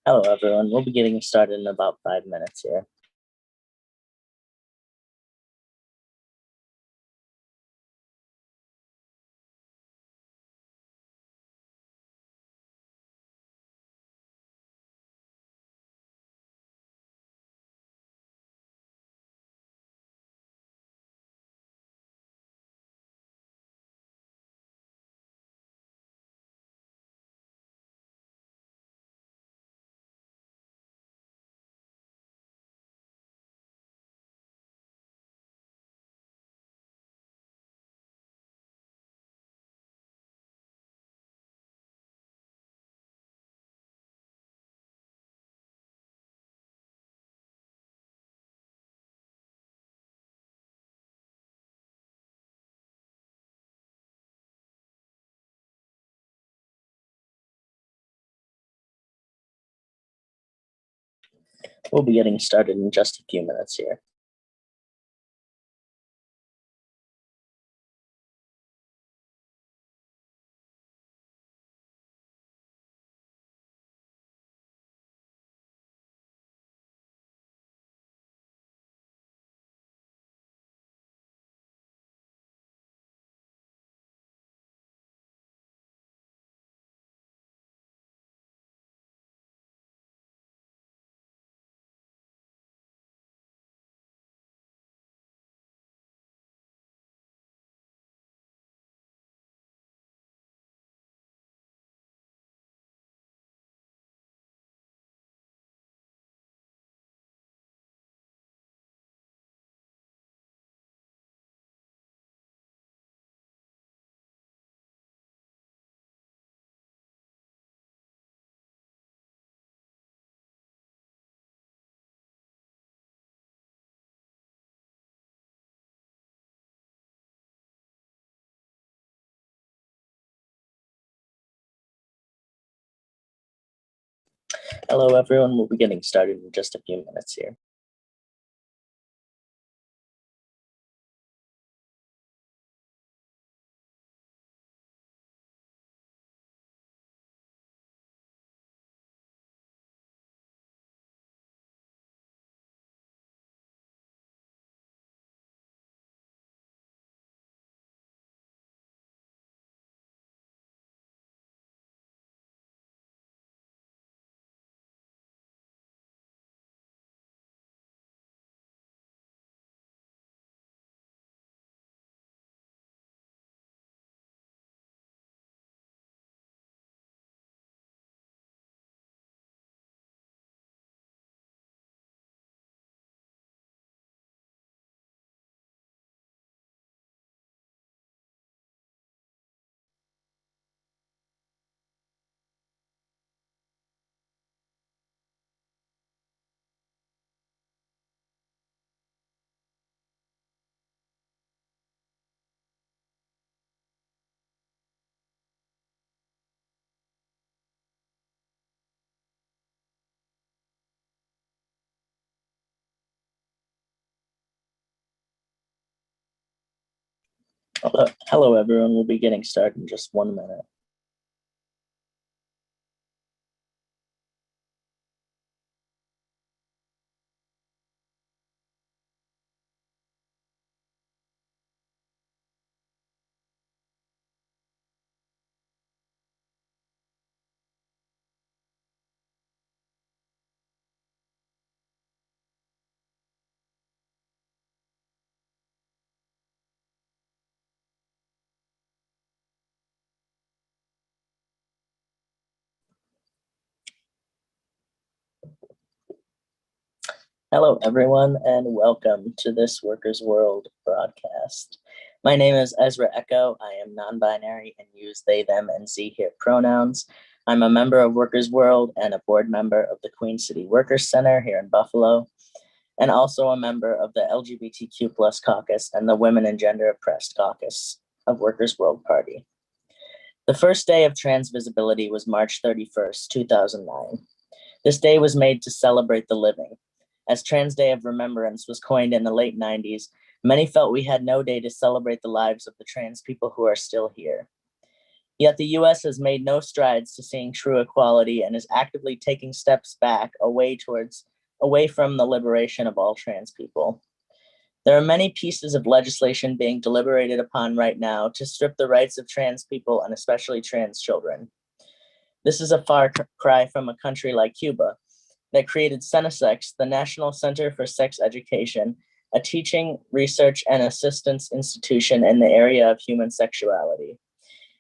Hello, everyone. We'll be getting started in about 5 minutes here. We'll be getting started in just a few minutes here. Hello, everyone. We'll be getting started in just a few minutes here. Hello, everyone. We'll be getting started in just 1 minute. Hello, everyone, and welcome to this Workers' World broadcast. My name is Ezra Echo. I am non-binary and use they, them, and Z here pronouns. I'm a member of Workers' World and a board member of the Queen City Workers Center here in Buffalo, and also a member of the LGBTQ plus caucus and the Women and Gender Oppressed caucus of Workers' World Party. The first day of Transvisibility was March 31st, 2009. This day was made to celebrate the living. As Trans Day of Remembrance was coined in the late 90s, many felt we had no day to celebrate the lives of the trans people who are still here. Yet the US has made no strides to seeing true equality and is actively taking steps back away from the liberation of all trans people. There are many pieces of legislation being deliberated upon right now to strip the rights of trans people and especially trans children. This is a far cry from a country like Cuba that created Cenesex, the National Center for Sex Education, a teaching, research, and assistance institution in the area of human sexuality.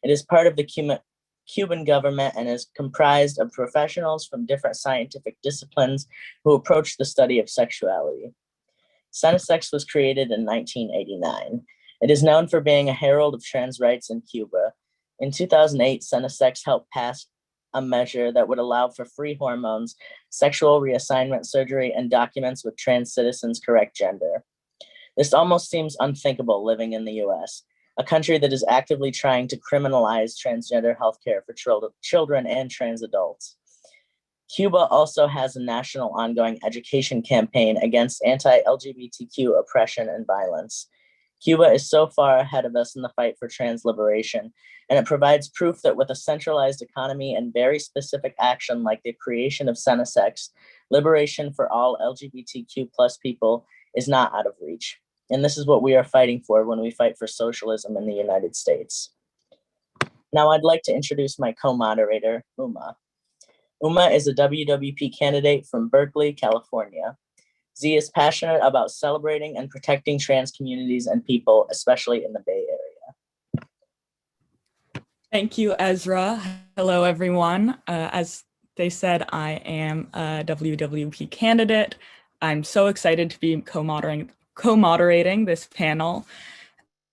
It is part of the Cuban government and is comprised of professionals from different scientific disciplines who approach the study of sexuality. Cenesex was created in 1989. It is known for being a herald of trans rights in Cuba. In 2008, Cenesex helped pass a measure that would allow for free hormones, sexual reassignment surgery, and documents with trans citizens' correct gender. This almost seems unthinkable living in the US, a country that is actively trying to criminalize transgender healthcare for children and trans adults. Cuba also has a national ongoing education campaign against anti-LGBTQ oppression and violence. Cuba is so far ahead of us in the fight for transliberation, and it provides proof that with a centralized economy and very specific action like the creation of Cenesex, liberation for all LGBTQ plus people is not out of reach. And this is what we are fighting for when we fight for socialism in the United States. Now I'd like to introduce my co-moderator, Uma. Uma is a WWP candidate from Berkeley, California. Z is passionate about celebrating and protecting trans communities and people, especially in the Bay Area. Thank you, Ezra. Hello, everyone. As they said, I am a WWP candidate. I'm so excited to be co-moderating this panel.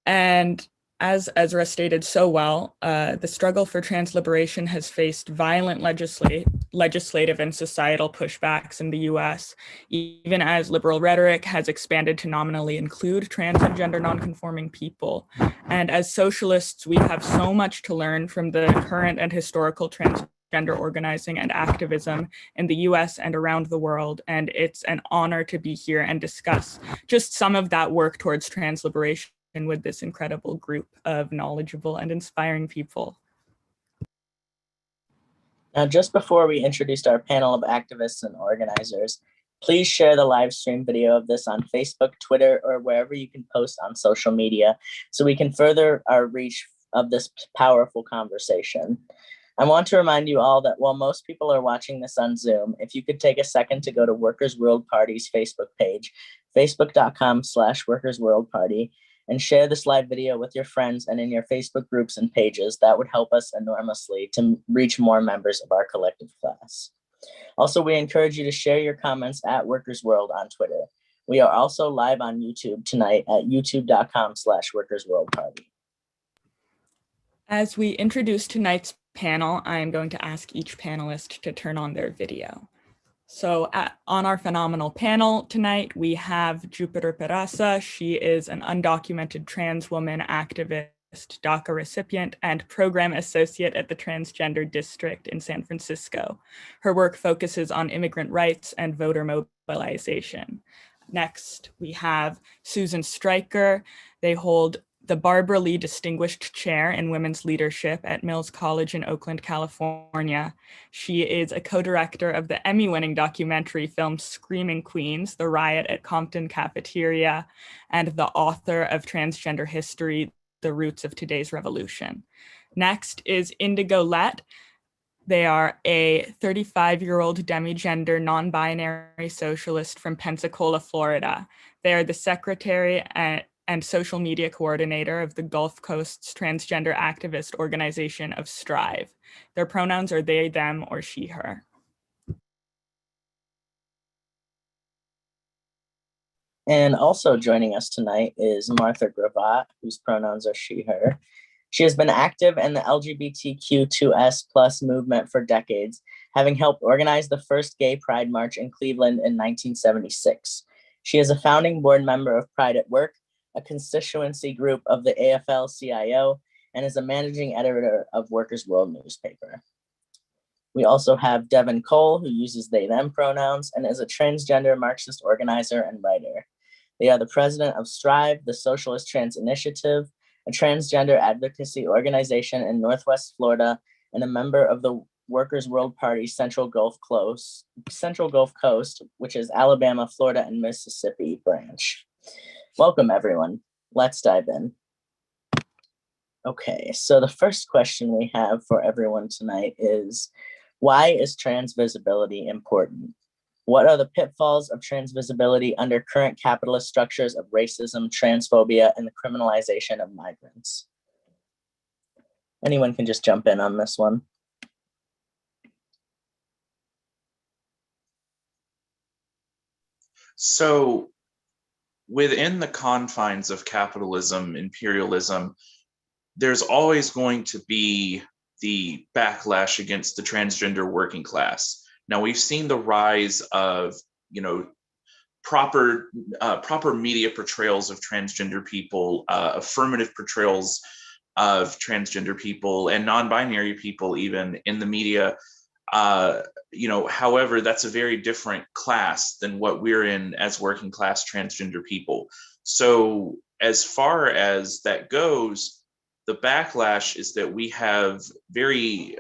And as Ezra stated so well, the struggle for transliberation has faced violent legislative and societal pushbacks in the US, even as liberal rhetoric has expanded to nominally include trans and gender nonconforming people. And as socialists, we have so much to learn from the current and historical transgender organizing and activism in the US and around the world. And it's an honor to be here and discuss just some of that work towards transliberation with this incredible group of knowledgeable and inspiring people. Now, just before we introduced our panel of activists and organizers, please share the live stream video of this on Facebook, Twitter, or wherever you can post on social media so we can further our reach of this powerful conversation. I want to remind you all that while most people are watching this on Zoom, if you could take a second to go to Workers' World Party's Facebook page, facebook.com/Workers' World Party, and share this live video with your friends and in your Facebook groups and pages. That would help us enormously to reach more members of our collective class. Also, we encourage you to share your comments at Workers World on Twitter. We are also live on YouTube tonight at youtube.com/Workers World Party. As we introduce tonight's panel, I am going to ask each panelist to turn on their video. So on our phenomenal panel tonight, we have Jupiter Perasa. She is an undocumented trans woman activist, DACA recipient, and program associate at the Transgender District in San Francisco. Her work focuses on immigrant rights and voter mobilization. Next, we have Susan Stryker. They hold the Barbara Lee Distinguished Chair in Women's Leadership at Mills College in Oakland, California. She is a co-director of the Emmy-winning documentary film Screaming Queens, The Riot at Compton Cafeteria, and the author of Transgender History, The Roots of Today's Revolution. Next is Indigolet. They are a 35-year-old demigender non-binary socialist from Pensacola, Florida. They are the secretary and social media coordinator of the Gulf Coast's transgender activist organization of Strive. Their pronouns are they, them, or she, her. And also joining us tonight is Martha Gravatt, whose pronouns are she, her. She has been active in the LGBTQ2S+ movement for decades, having helped organize the first gay pride march in Cleveland in 1976. She is a founding board member of Pride at Work, a constituency group of the AFL-CIO, and is a managing editor of Workers' World newspaper. We also have Devin Cole, who uses they, them pronouns, and is a transgender Marxist organizer and writer. They are the president of Strive, the Socialist Trans Initiative, a transgender advocacy organization in Northwest Florida, and a member of the Workers' World Party Central Gulf Coast, which is Alabama, Florida, and Mississippi branch. Welcome, everyone. Let's dive in. Okay, so the first question we have for everyone tonight is, why is transvisibility important? What are the pitfalls of transvisibility under current capitalist structures of racism, transphobia, and the criminalization of migrants? Anyone can just jump in on this one. So within the confines of capitalism, imperialism, there's always going to be the backlash against the transgender working class. Now, we've seen the rise of, proper media portrayals of transgender people, affirmative portrayals of transgender people and non-binary people even in the media. However, that's a very different class than what we're in as working class transgender people. So as far as that goes, the backlash is that we have very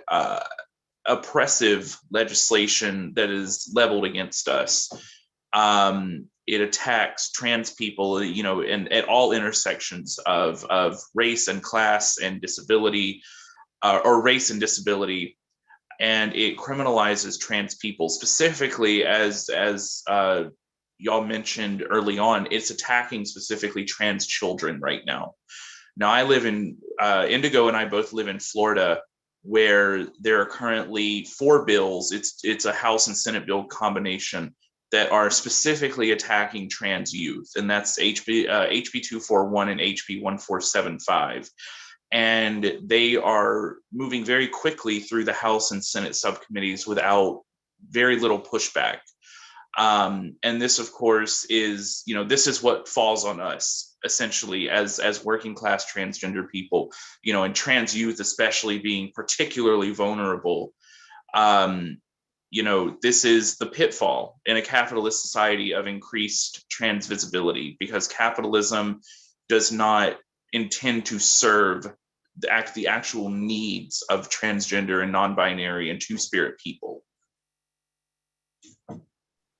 oppressive legislation that is leveled against us. It attacks trans people, and at all intersections of race and class and disability, or race and disability. And it criminalizes trans people specifically, as y'all mentioned early on. It's attacking specifically trans children right now. Now, I live in Indigo, and I both live in Florida, where there are currently 4 bills. It's a House and Senate bill combination that are specifically attacking trans youth, and that's HB 241 and HB 1475. And they are moving very quickly through the House and Senate subcommittees without very little pushback. And this, of course, is, this is what falls on us, essentially, as working class transgender people, and trans youth especially being particularly vulnerable. This is the pitfall in a capitalist society of increased transvisibility, because capitalism does not intend to serve the actual needs of transgender and non-binary and two-spirit people.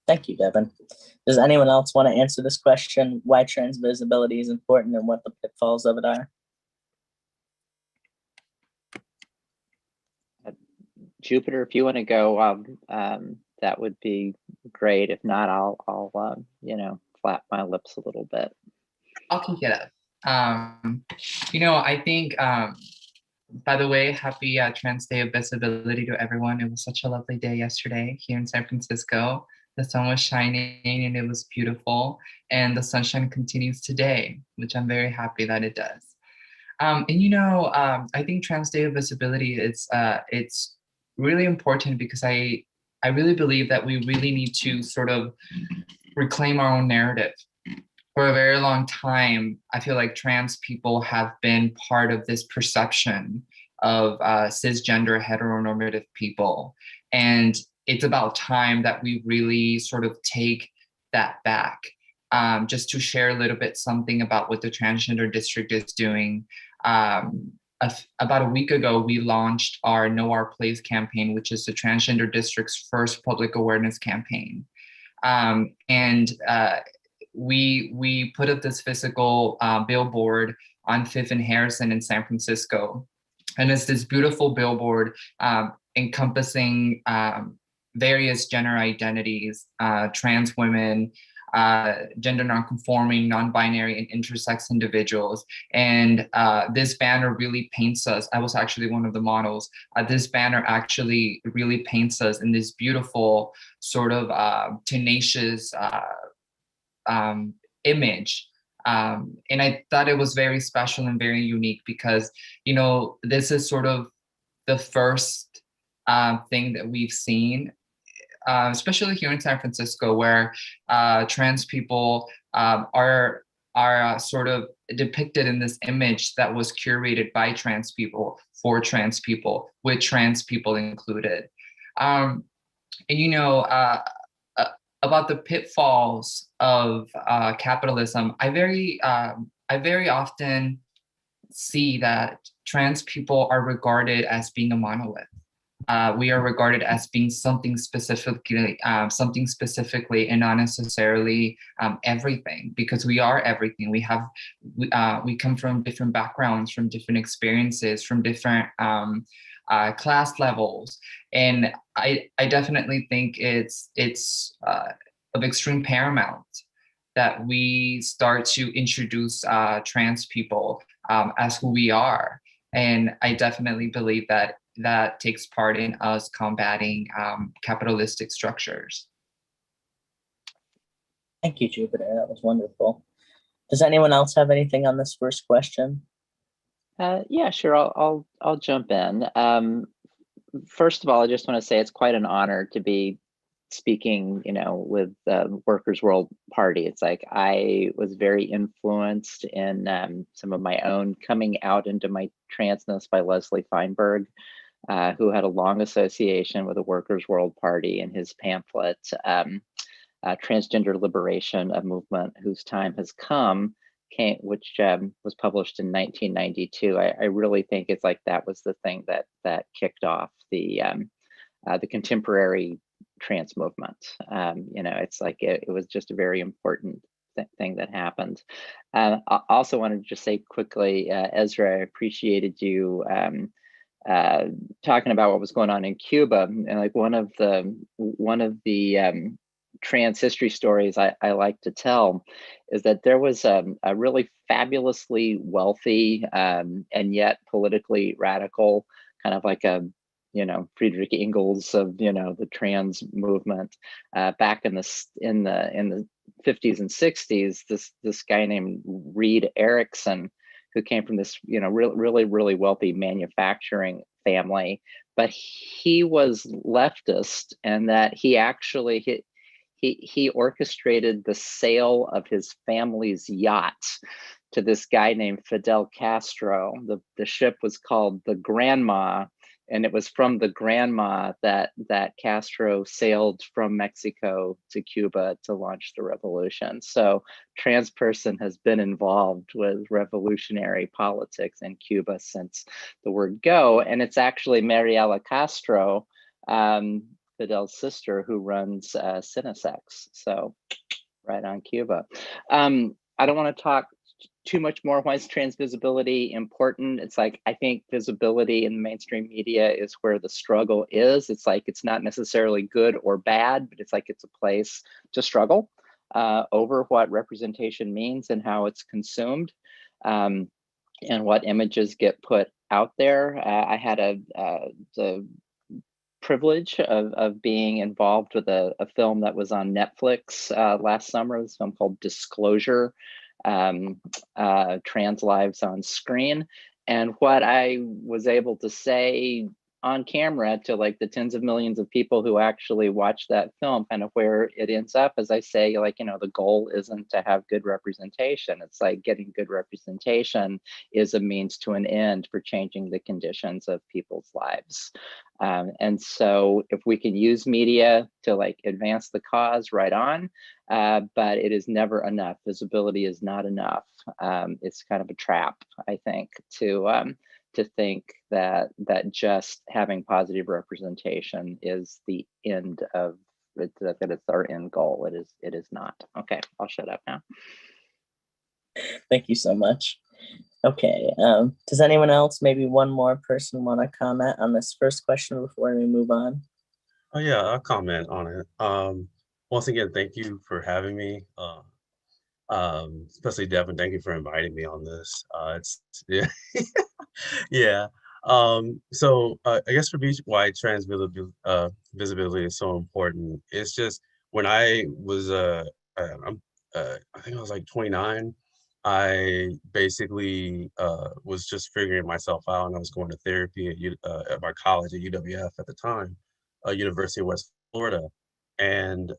Thank you, Devin. Does anyone else want to answer this question, why transvisibility is important and what the pitfalls of it are? Jupiter, if you want to go, that would be great. If not, I'll flap my lips a little bit. I'll kick it up. I think, by the way, happy Trans Day of Visibility to everyone. It was such a lovely day yesterday here in San Francisco. The sun was shining and it was beautiful, and the sunshine continues today, which I'm very happy that it does. I think Trans Day of Visibility it's really important because I really believe that we really need to sort of reclaim our own narrative. For a very long time, I feel like trans people have been part of this perception of cisgender heteronormative people. And it's about time that we really sort of take that back. Just to share a little bit something about what the Transgender District is doing. About a week ago, we launched our Know Our Place campaign, which is the Transgender District's first public awareness campaign. We put up this physical billboard on 5th and Harrison in San Francisco. And it's this beautiful billboard encompassing various gender identities, trans women, gender nonconforming, non-binary, and intersex individuals. And this banner really paints us. I was actually one of the models. This banner actually really paints us in this beautiful sort of tenacious image. And I thought it was very special and very unique because, this is sort of the first thing that we've seen, especially here in San Francisco, where trans people are sort of depicted in this image that was curated by trans people for trans people, with trans people included. About the pitfalls of capitalism, I very often see that trans people are regarded as being a monolith. We are regarded as being something specifically, and not necessarily everything, because we are everything. We come from different backgrounds, from different experiences, from different class levels, and I definitely think it's of extreme paramount that we start to introduce trans people as who we are. And I definitely believe that that takes part in us combating capitalistic structures. Thank you, Jupiter. That was wonderful. Does anyone else have anything on this first question? Yeah, sure. I'll jump in. First of all, I just want to say it's quite an honor to be speaking, with the Workers' World Party. It's like I was very influenced in some of my own coming out into my transness by Leslie Feinberg, who had a long association with the Workers' World Party, and his pamphlet, Transgender Liberation, a Movement Whose Time Has Come, which was published in 1992. I really think it's like that was the thing that kicked off the contemporary trans movement. It's like it was just a very important thing that happened. I also wanted to just say quickly, Ezra, I appreciated you talking about what was going on in Cuba, and like one of the trans history stories I like to tell is that there was a really fabulously wealthy and yet politically radical, kind of like a Friedrich Engels of the trans movement back in the 50s and 60s. This guy named Reed Erickson, who came from this really wealthy manufacturing family, but he was leftist, and that he actually he orchestrated the sale of his family's yacht to this guy named Fidel Castro. The ship was called the Granma, and it was from the Granma that Castro sailed from Mexico to Cuba to launch the revolution. So trans person has been involved with revolutionary politics in Cuba since the word go. And it's actually Mariela Castro, Fidel's sister, who runs Cinesex. So right on Cuba. I don't want to talk too much more. Why is transvisibility important? It's like, I think visibility in the mainstream media is where the struggle is. It's like, it's not necessarily good or bad, but it's like, it's a place to struggle over what representation means and how it's consumed, and what images get put out there. I had the privilege of being involved with a film that was on Netflix last summer, this film called Disclosure, Trans Lives on Screen. And what I was able to say on camera to like the tens of millions of people who actually watch that film, kind of where it ends up, as I say, like, the goal isn't to have good representation. It's like getting good representation is a means to an end for changing the conditions of people's lives. And so if we can use media to like advance the cause, right on, but it is never enough. Visibility is not enough. It's kind of a trap, I think, to think that just having positive representation is the end of it, that it's our end goal. It is not. Okay, I'll shut up now. Thank you so much. Okay, does anyone else, maybe one more person, want to comment on this first question before we move on? Oh yeah, I'll comment on it. Once again, thank you for having me. Especially Devin, thank you for inviting me on this. It's yeah, yeah. So I guess for me, why trans visibility is so important. It's just when I was I think I was like 29. I basically was just figuring myself out, and I was going to therapy at my college at UWF at the time, University of West Florida, and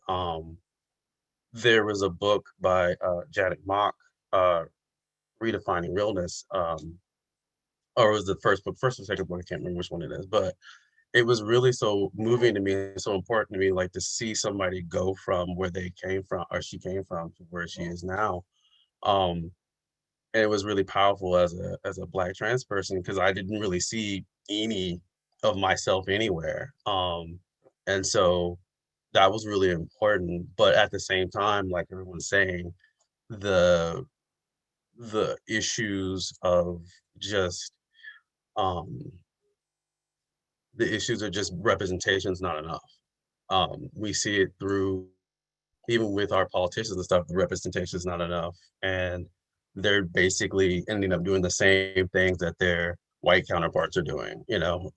there was a book by Janet Mock, Redefining Realness, or it was the first book, first or second book, I can't remember which one it is, but it was really so moving to me, so important to me, like to see somebody go from where they came from, or she came from, to where she is now. it was really powerful as a Black trans person, because I didn't really see any of myself anywhere. And so that was really important. But at the same time, like everyone's saying, the issues of just the issues of just representation is not enough. We see it through, even with our politicians and stuff, the representation is not enough. And they're basically ending up doing the same things that their white counterparts are doing, you know?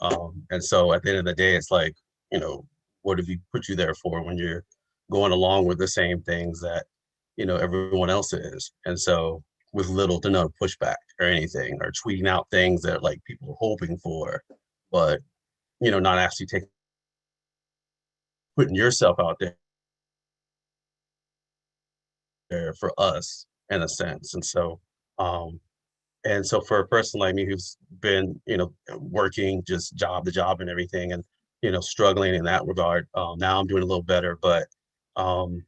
And so at the end of the day, it's like, you know, what have you put you there for when you're going along with the same things that, you know, everyone else is? And so with little to no pushback or anything, or tweeting out things that like people are hoping for, but, you know, not actually putting yourself out there for us in a sense. And so for a person like me who's been, you know, working just job to job and everything, and, you know, struggling in that regard, now I'm doing a little better, um,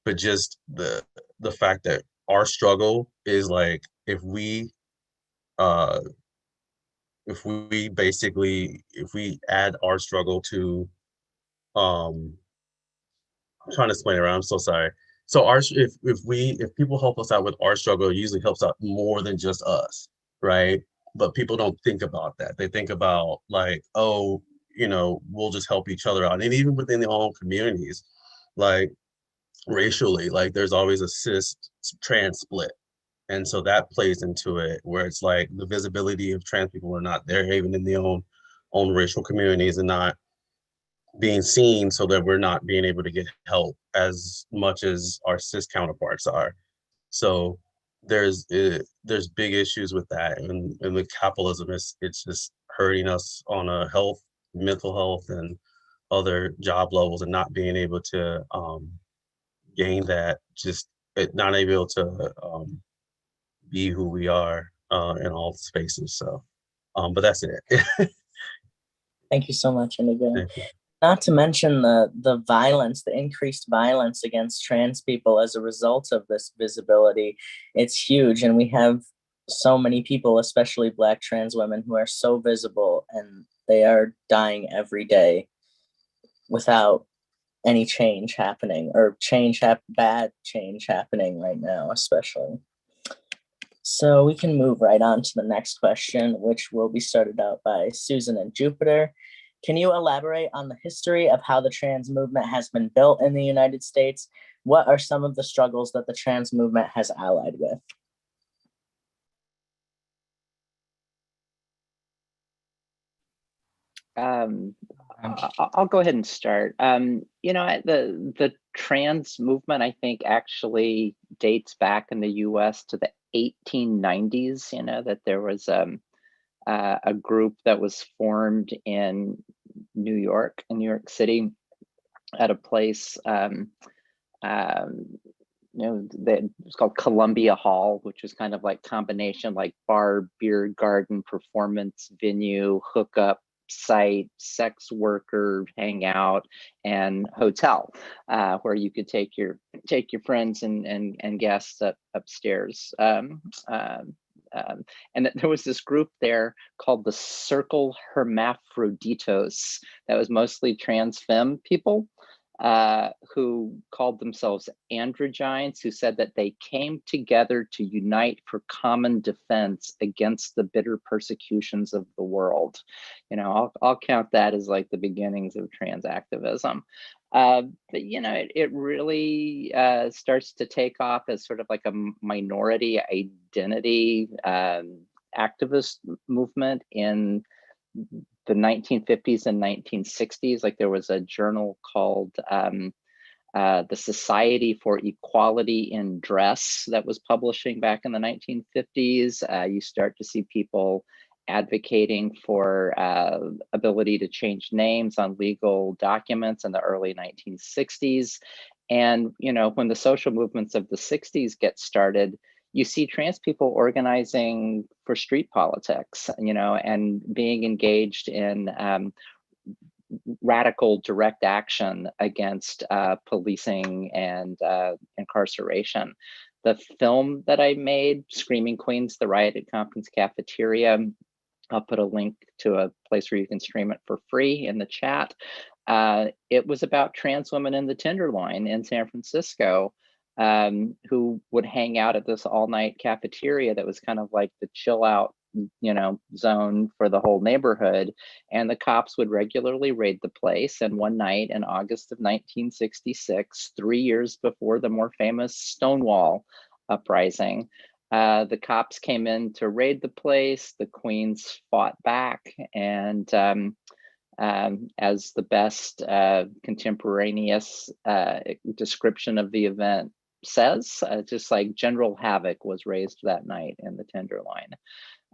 but just the fact that our struggle is like, uh if we add our struggle to, um I'm trying to explain it around. I'm so sorry. So if people help us out with our struggle, it usually helps out more than just us, right? But people don't think about that. They think about like, oh, you know, we'll just help each other out. And even within their own communities, like racially, like there's always a cis trans split. And so that plays into it, where it's like the visibility of trans people are not there, even in their own racial communities, and not being seen, so that we're not being able to get help as much as our cis counterparts are. So there's big issues with that, and with capitalism, it's just hurting us on a health, mental health, and other job levels, and not being able to gain that, just not able to be who we are in all spaces. So, but that's it. Thank you so much, Indigo. Thank you. Not to mention the violence, the increased violence against trans people as a result of this visibility. It's huge, and we have so many people, especially Black trans women, who are so visible, and they are dying every day without any change happening, or bad change happening right now, especially. So we can move right on to the next question, which will be started out by Susan and Jupiter. Can you elaborate on the history of how the trans movement has been built in the United States? What are some of the struggles that the trans movement has allied with? I'll go ahead and start. You know, the trans movement, I think, actually dates back in the U.S. to the 1890s. You know, that there was a group that was formed in New York City, at a place, you know, that was called Columbia Hall, which was kind of like combination like bar, beer garden, performance venue, hookup site, sex worker hangout, and hotel, where you could take your friends and guests upstairs. And there was this group there called the Circle Hermaphroditos that was mostly trans femme people, who called themselves androgynes, who said that they came together to unite for common defense against the bitter persecutions of the world. You know, I'll count that as like the beginnings of trans activism. But you know, it really starts to take off as sort of like a minority identity activist movement in the 1950s and 1960s. Like there was a journal called the Society for Equality in Dress that was publishing back in the 1950s. You start to see people advocating for ability to change names on legal documents in the early 1960s. And, you know, when the social movements of the 60s get started, you see trans people organizing for street politics, you know, and being engaged in radical direct action against policing and incarceration. The film that I made, Screaming Queens, the riot at Compton's Cafeteria, I'll put a link to a place where you can stream it for free in the chat. It was about trans women in the Tenderloin in San Francisco, who would hang out at this all-night cafeteria that was kind of like the chill out, zone for the whole neighborhood. And the cops would regularly raid the place. And one night in August of 1966, 3 years before the more famous Stonewall uprising, the cops came in to raid the place. The Queens fought back, and as the best contemporaneous description of the event says, just like general havoc was raised that night in the Tenderloin.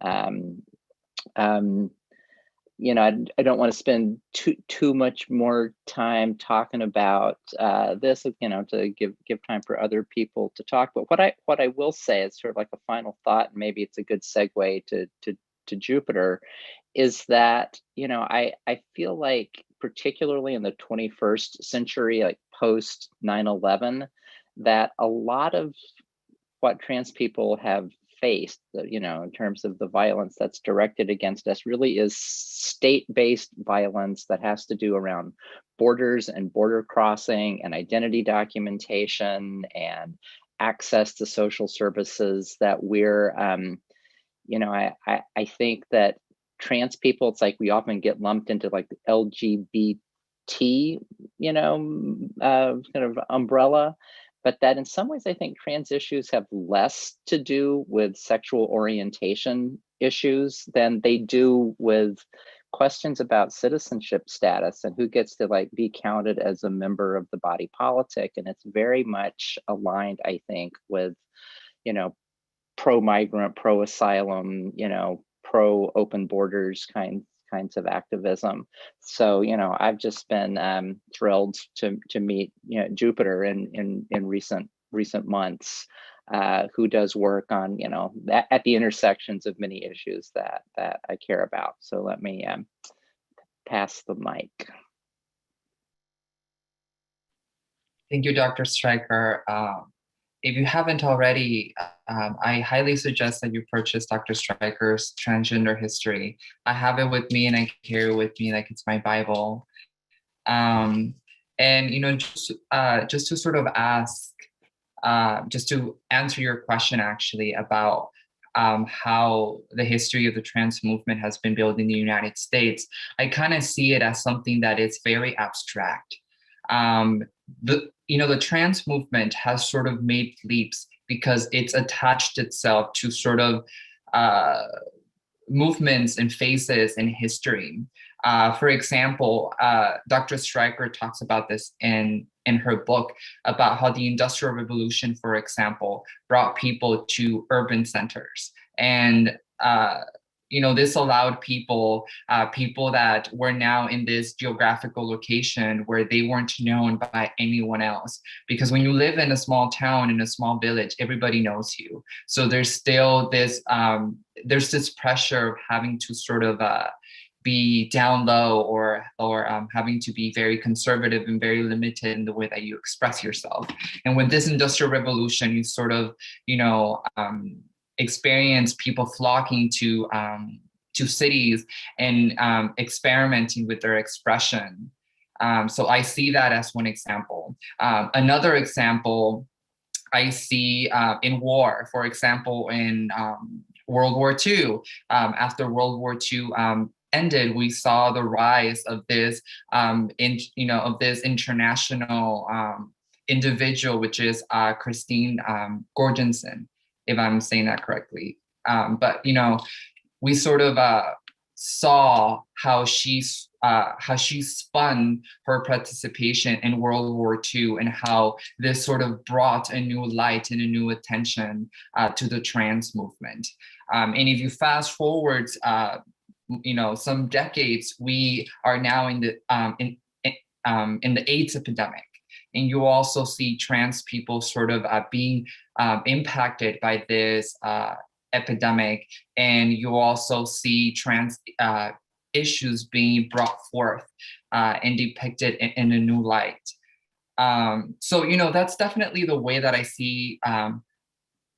I don't want to spend too much more time talking about this, to give time for other people to talk. But what I will say is sort of like a final thought, and maybe it's a good segue to Jupiter, is that I feel like, particularly in the 21st century, like post 9/11, that a lot of what trans people have faced, in terms of the violence that's directed against us, really is state-based violence that has to do around borders and border crossing and identity documentation and access to social services that we're, I think that trans people, it's like we often get lumped into like the LGBT, kind of umbrella. But that in some ways, I think trans issues have less to do with sexual orientation issues than they do with questions about citizenship status and who gets to like be counted as a member of the body politic. And it's very much aligned, I think, with, pro-migrant, pro-asylum, pro-open borders kinds of activism. So, I've just been thrilled to meet, Jupiter in recent months, who does work on, at the intersections of many issues that I care about. So let me pass the mic. Thank you, Dr. Stryker. If you haven't already, I highly suggest that you purchase Dr. Stryker's Transgender History. I have it with me and I carry it with me like it's my Bible. And just to sort of ask, just to answer your question actually about how the history of the trans movement has been built in the United States, I kind of see it as something that is very abstract. The trans movement has sort of made leaps because it's attached itself to sort of movements and phases in history. For example, Dr. Stryker talks about this in her book about how the Industrial Revolution, for example, brought people to urban centers. And this allowed people that were now in this geographical location where they weren't known by anyone else. Because when you live in a small town, in a small village, everybody knows you. So there's still this, there's this pressure of having to sort of be down low or having to be very conservative and very limited in the way that you express yourself. And with this Industrial Revolution, you sort of, experience people flocking to cities and experimenting with their expression. So I see that as one example. Another example I see in war, for example, in World War II. After World War II ended, we saw the rise of this, of this international individual, which is Christine Gorgensen, if I'm saying that correctly. But we sort of saw how she spun her participation in World War II and how this sort of brought a new light and a new attention to the trans movement. And if you fast forward, some decades, we are now in the AIDS epidemic. And you also see trans people sort of being impacted by this epidemic. And you also see trans issues being brought forth and depicted in a new light. So, that's definitely the way that I see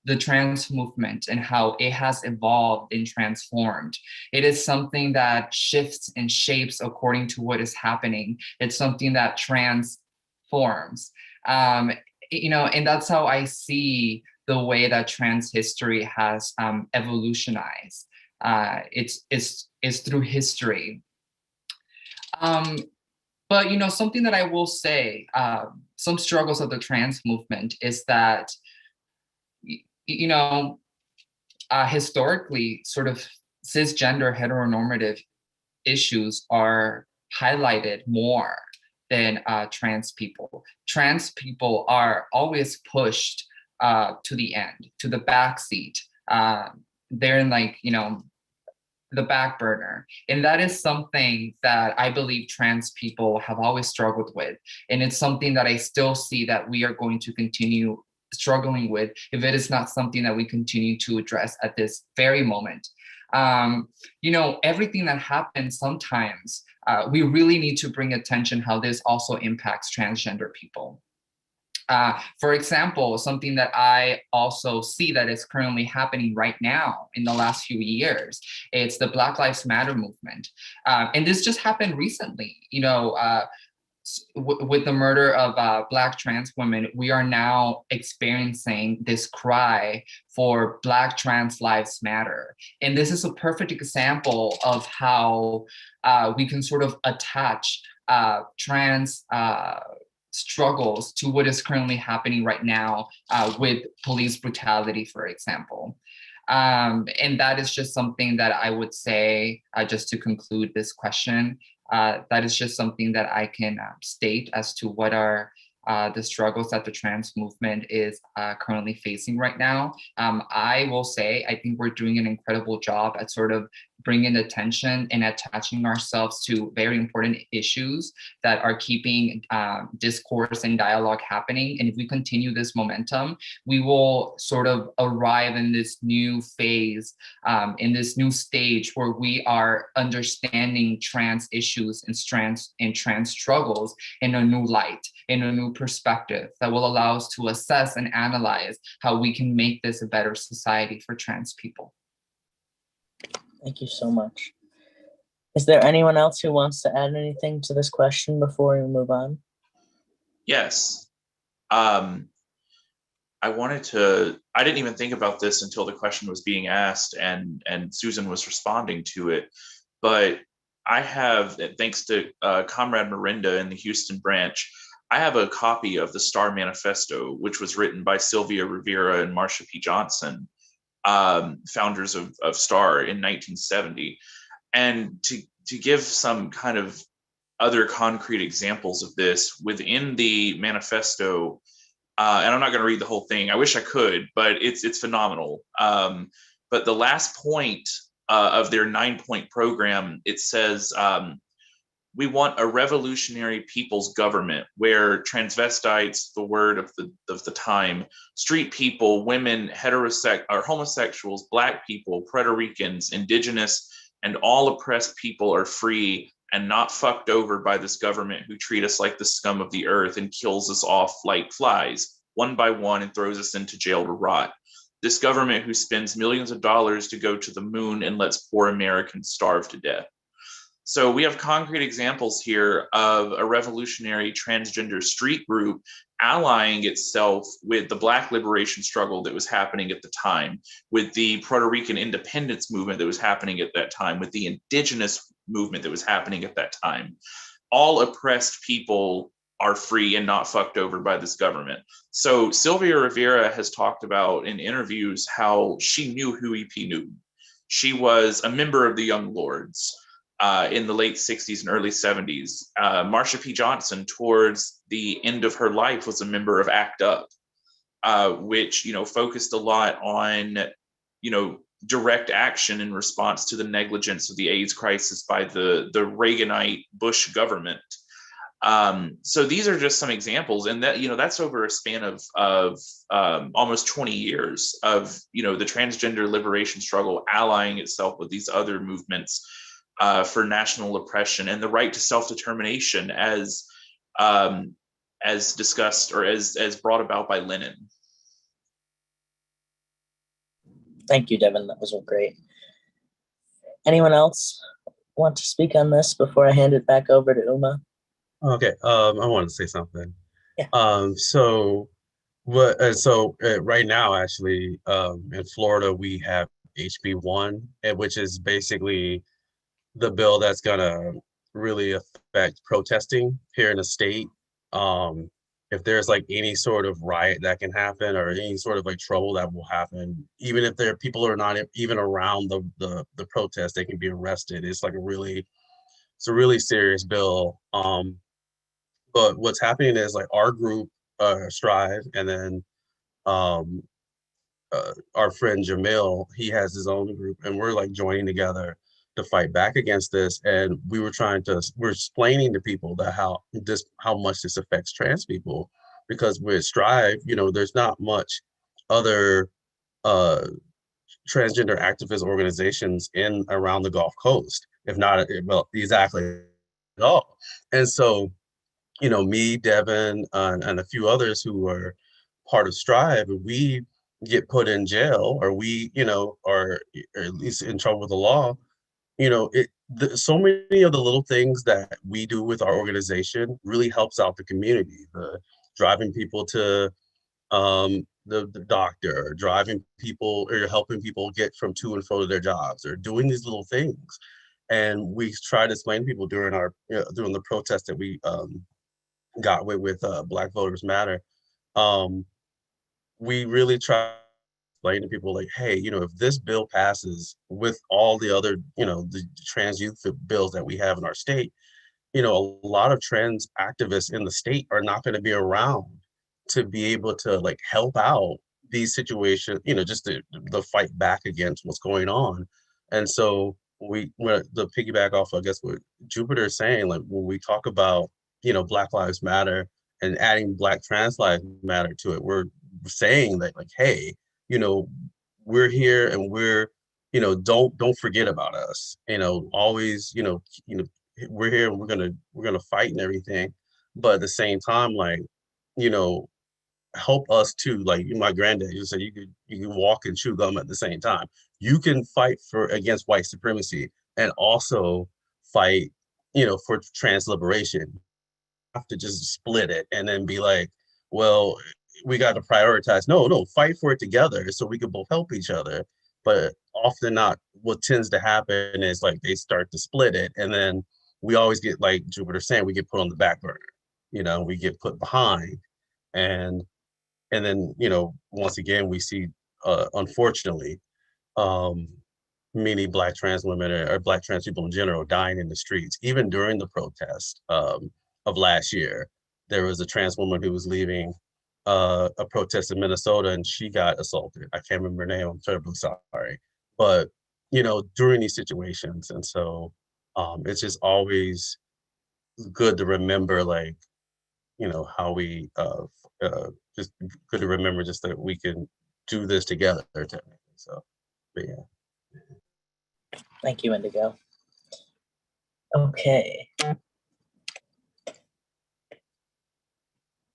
the trans movement and how it has evolved and transformed. It is something that shifts and shapes according to what is happening. It's something that transforms. And that's how I see the way that trans history has evolutionized. It's through history. But something that I will say, some struggles of the trans movement is that, historically, sort of cisgender heteronormative issues are highlighted more than trans people. Trans people are always pushed to the end, to the backseat. They're in the back burner. And that is something that I believe trans people have always struggled with. And it's something that I still see that we are going to continue struggling with if it is not something that we continue to address at this very moment. Everything that happens sometimes, we really need to bring attention how this also impacts transgender people. For example, something that I also see that is currently happening right now in the last few years, it's the Black Lives Matter movement. And this just happened recently, with the murder of Black trans women, we are now experiencing this cry for Black trans lives matter. And this is a perfect example of how we can sort of attach trans struggles to what is currently happening right now with police brutality, for example. And that is just something that I would say, just to conclude this question, that is just something that I can state as to what are the struggles that the trans movement is currently facing right now. I will say, I think we're doing an incredible job at sort of bringing attention and attaching ourselves to very important issues that are keeping discourse and dialogue happening. And if we continue this momentum, we will sort of arrive in this new phase, in this new stage where we are understanding trans issues and trans struggles in a new light, in a new perspective that will allow us to assess and analyze how we can make this a better society for trans people. Thank you so much. Is there anyone else who wants to add anything to this question before we move on? Yes. I didn't even think about this until the question was being asked and Susan was responding to it. But I have, thanks to Comrade Miranda in the Houston branch, I have a copy of the STAR Manifesto, which was written by Sylvia Rivera and Marsha P. Johnson, founders of STAR in 1970. And to give some kind of other concrete examples of this within the manifesto, and I'm not going to read the whole thing. I wish I could, but it's phenomenal. But the last point of their 9-point program, it says, we want a revolutionary people's government where transvestites, the word of the time, street people, women, homosexuals, Black people, Puerto Ricans, indigenous, and all oppressed people are free and not fucked over by this government who treat us like the scum of the earth and kills us off like flies, one by one, and throws us into jail to rot. This government who spends millions of dollars to go to the moon and lets poor Americans starve to death. So we have concrete examples here of a revolutionary transgender street group allying itself with the Black liberation struggle that was happening at the time, with the Puerto Rican independence movement that was happening at that time, with the indigenous movement that was happening at that time. All oppressed people are free and not fucked over by this government. So Sylvia Rivera has talked about in interviews how she knew Huey P. Newton. She was a member of the Young Lords. In the late 60s and early 70s. Marsha P. Johnson, towards the end of her life, was a member of ACT UP, which, focused a lot on, direct action in response to the negligence of the AIDS crisis by the Reaganite Bush government. So these are just some examples, and that, that's over a span of almost 20 years of, the transgender liberation struggle allying itself with these other movements for national oppression and the right to self-determination as discussed or as brought about by Lenin. Thank you, Devin. That was great. Anyone else want to speak on this before I hand it back over to Uma? Okay, I want to say something. Yeah. So right now, actually, in Florida, we have HB1, which is basically the bill that's gonna really affect protesting here in the state. If there's like any sort of riot that can happen or any sort of like trouble that will happen, even if there people are not even around the protest, they can be arrested. It's a really serious bill. But what's happening is like our group, Strive, and then um, our friend Jamil, he has his own group, and we're like joining together to fight back against this. And we're explaining to people that how much this affects trans people, because with Strive, there's not much other uh, transgender activist organizations in around the Gulf Coast, if not, well, exactly at all. And so, me, Devin, and a few others who are part of Strive, we get put in jail, or we, or at least in trouble with the law, so many of the little things that we do with our organization really helps out the community. The driving people to the doctor, or driving people, or helping people get from to and fro to their jobs, or doing these little things. And we try to explain to people during the protest that we got with Black Voters Matter. Um, we really try to explain to people like, hey, if this bill passes with all the other, the trans youth bills that we have in our state, a lot of trans activists in the state are not going to be around to be able to like help out these situations, just the fight back against what's going on. And so the piggyback off, I guess, what Jupiter is saying, like when we talk about, Black Lives Matter and adding Black Trans Lives Matter to it, we're saying that like, hey, we're here, and don't forget about us, always, we're here, and we're gonna fight and everything. But at the same time, like, you know, help us too. Like my granddad used to say, you can walk and chew gum at the same time. You can fight for against white supremacy and also fight, for trans liberation. You have to just split it and then be like, well, we got to prioritize. No, fight for it together so we can both help each other. But often not, what tends to happen is like they start to split it, and then we always get, like Jupiter saying, we get put on the back burner. We get put behind, and then once again we see, unfortunately, um, many Black trans women, or Black trans people in general, dying in the streets. Even during the protest of last year, there was a trans woman who was leaving a protest in Minnesota, and she got assaulted. I can't remember her name. I'm terribly sorry. But during these situations, and so it's just always good to remember, like, how we just good to remember just that we can do this together, technically. So, but yeah. Thank you, Indigo. Okay.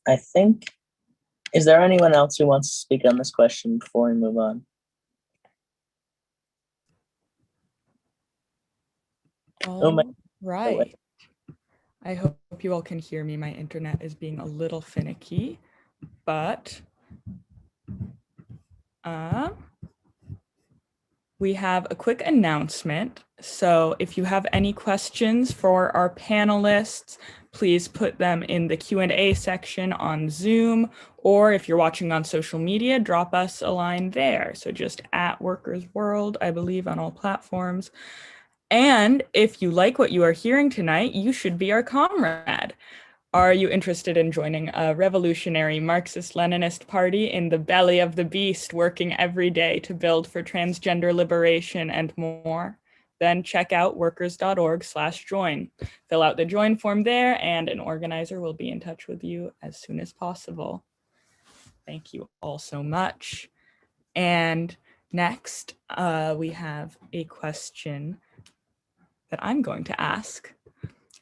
I think, is there anyone else who wants to speak on this question before we move on? All right. I hope you all can hear me. My internet is being a little finicky, but we have a quick announcement. So if you have any questions for our panelists, please put them in the Q&A section on Zoom, or if you're watching on social media, drop us a line there. So just at Workers World, I believe, on all platforms. And if you like what you are hearing tonight, you should be our comrade. Are you interested in joining a revolutionary Marxist-Leninist party in the belly of the beast, working every day to build for transgender liberation and more? Then check out workers.org/join. Fill out the join form there, and an organizer will be in touch with you as soon as possible. Thank you all so much. And next, we have a question that I'm going to ask.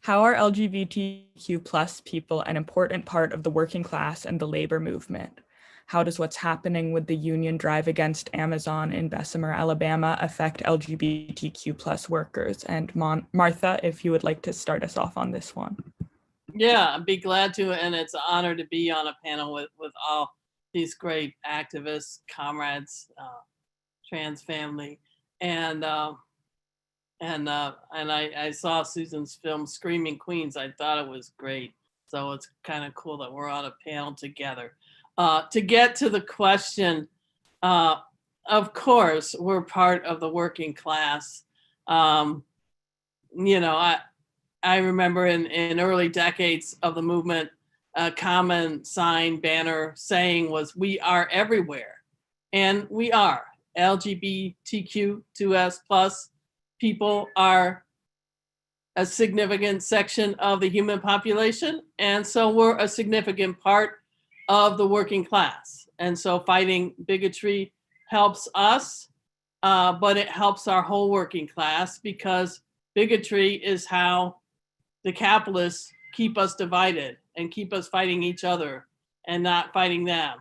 How are LGBTQ+ people an important part of the working class and the labor movement? how does what's happening with the union drive against Amazon in Bessemer, Alabama affect LGBTQ plus workers? And Martha, if you would like to start us off on this one. Yeah, I'd be glad to, and it's an honor to be on a panel with all these great activists, comrades, trans family, and I saw Susan's film Screaming Queens. I thought it was great, so it's kind of cool that we're on a panel together. To get to the question, of course, we're part of the working class. You know, I remember in early decades of the movement, a common sign, banner saying was, "We are everywhere." And we are. LGBTQ2S plus people are a significant section of the human population. And so we're a significant part of the working class. And so fighting bigotry helps us, but it helps our whole working class, because bigotry is how the capitalists keep us divided and keep us fighting each other and not fighting them.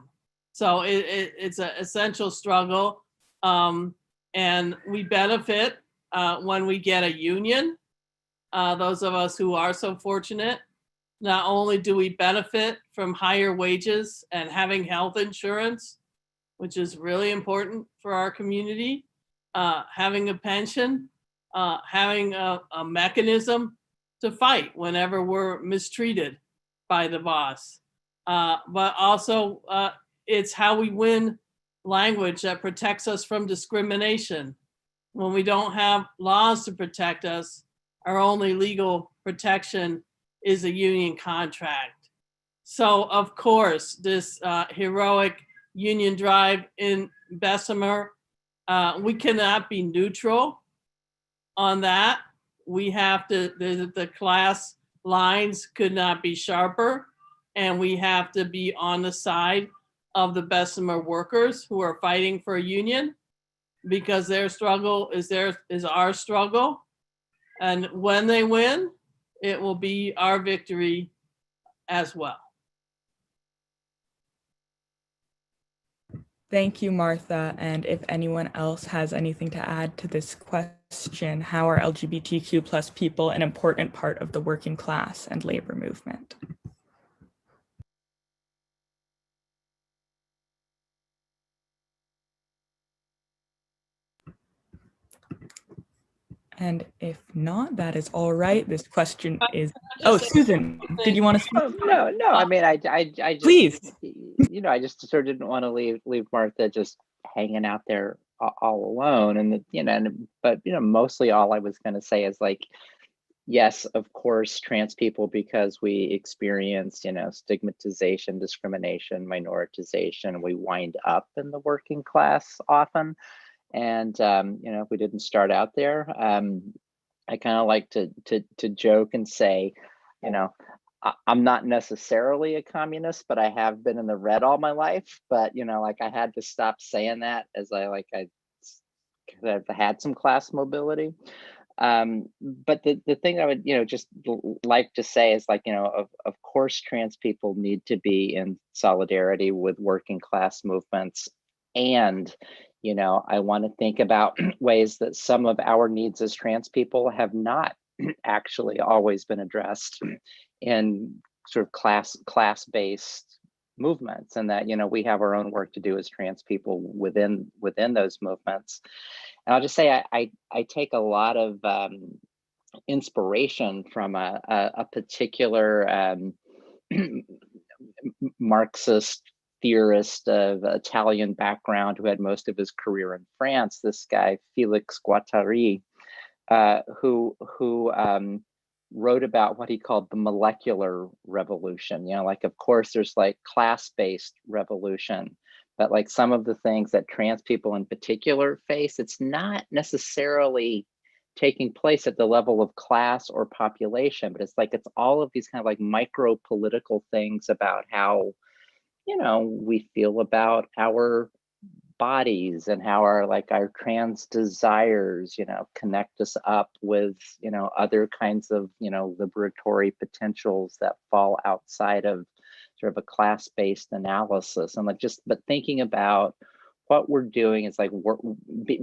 So it's an essential struggle. And we benefit when we get a union. Those of us who are so fortunate, not only do we benefit from higher wages and having health insurance, which is really important for our community, having a pension, having a mechanism to fight whenever we're mistreated by the boss. But also it's how we win language that protects us from discrimination. When we don't have laws to protect us, our only legal protection is a union contract. So of course, this heroic union drive in Bessemer, we cannot be neutral on that. We have to, the class lines could not be sharper, and we have to be on the side of the Bessemer workers who are fighting for a union, because their struggle is our struggle. And when they win, it will be our victory as well. Thank you, Martha. And if anyone else has anything to add to this question, how are LGBTQ plus people an important part of the working class and labor movement? And if not, that is all right. This question is, oh, Susan, did you want to speak? Oh, no, I mean, I just, please, you know, I just sort of didn't want to leave Martha just hanging out there all alone. And, you know, but, you know, mostly all I was going to say is, like, yes, of course, trans people, because we experience, you know, stigmatization, discrimination, minoritization, we wind up in the working class often. And, you know, if we didn't start out there, I kind of like to joke and say, you know, I'm not necessarily a communist, but I have been in the red all my life. But, you know, like, I had to stop saying that as I had some class mobility. But the thing I would, you know, just like to say is, like, you know, of course, trans people need to be in solidarity with working class movements. And, you know, I want to think about ways that some of our needs as trans people have not actually always been addressed in sort of class-based movements, and that, you know, we have our own work to do as trans people within those movements. And I'll just say I take a lot of inspiration from a particular Marxist theorist of Italian background who had most of his career in France, this guy Felix Guattari, who wrote about what he called the molecular revolution. You know, like, of course, there's like class-based revolution, but like some of the things that trans people in particular face, it's not necessarily taking place at the level of class or population, but it's like, it's all of these kind of like micro political things about how, you know, we feel about our bodies and how our trans desires, you know, connect us up with, you know, other kinds of, you know, liberatory potentials that fall outside of sort of a class-based analysis, and like but thinking about what we're doing is like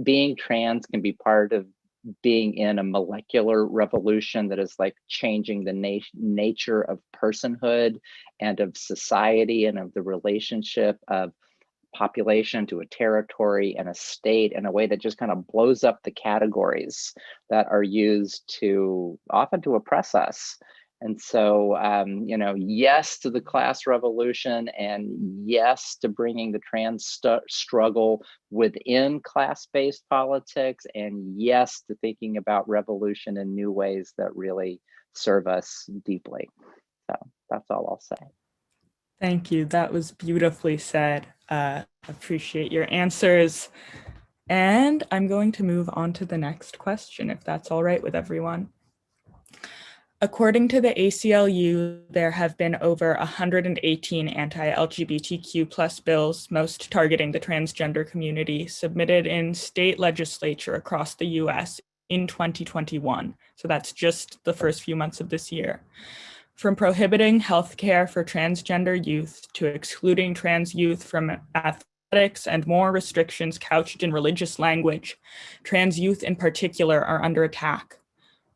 being trans can be part of being in a molecular revolution that is like changing the nature of personhood and of society and of the relationship of population to a territory and a state in a way that just kind of blows up the categories that are used to often to oppress us. And so, you know, yes to the class revolution, and yes to bringing the trans struggle within class-based politics, and yes to thinking about revolution in new ways that really serve us deeply. So that's all I'll say. Thank you. That was beautifully said. Appreciate your answers. And I'm going to move on to the next question, if that's all right with everyone. According to the ACLU, there have been over 118 anti-LGBTQ+ bills, most targeting the transgender community, submitted in state legislature across the US in 2021. So that's just the first few months of this year. From prohibiting healthcare for transgender youth to excluding trans youth from athletics and more restrictions couched in religious language, trans youth in particular are under attack.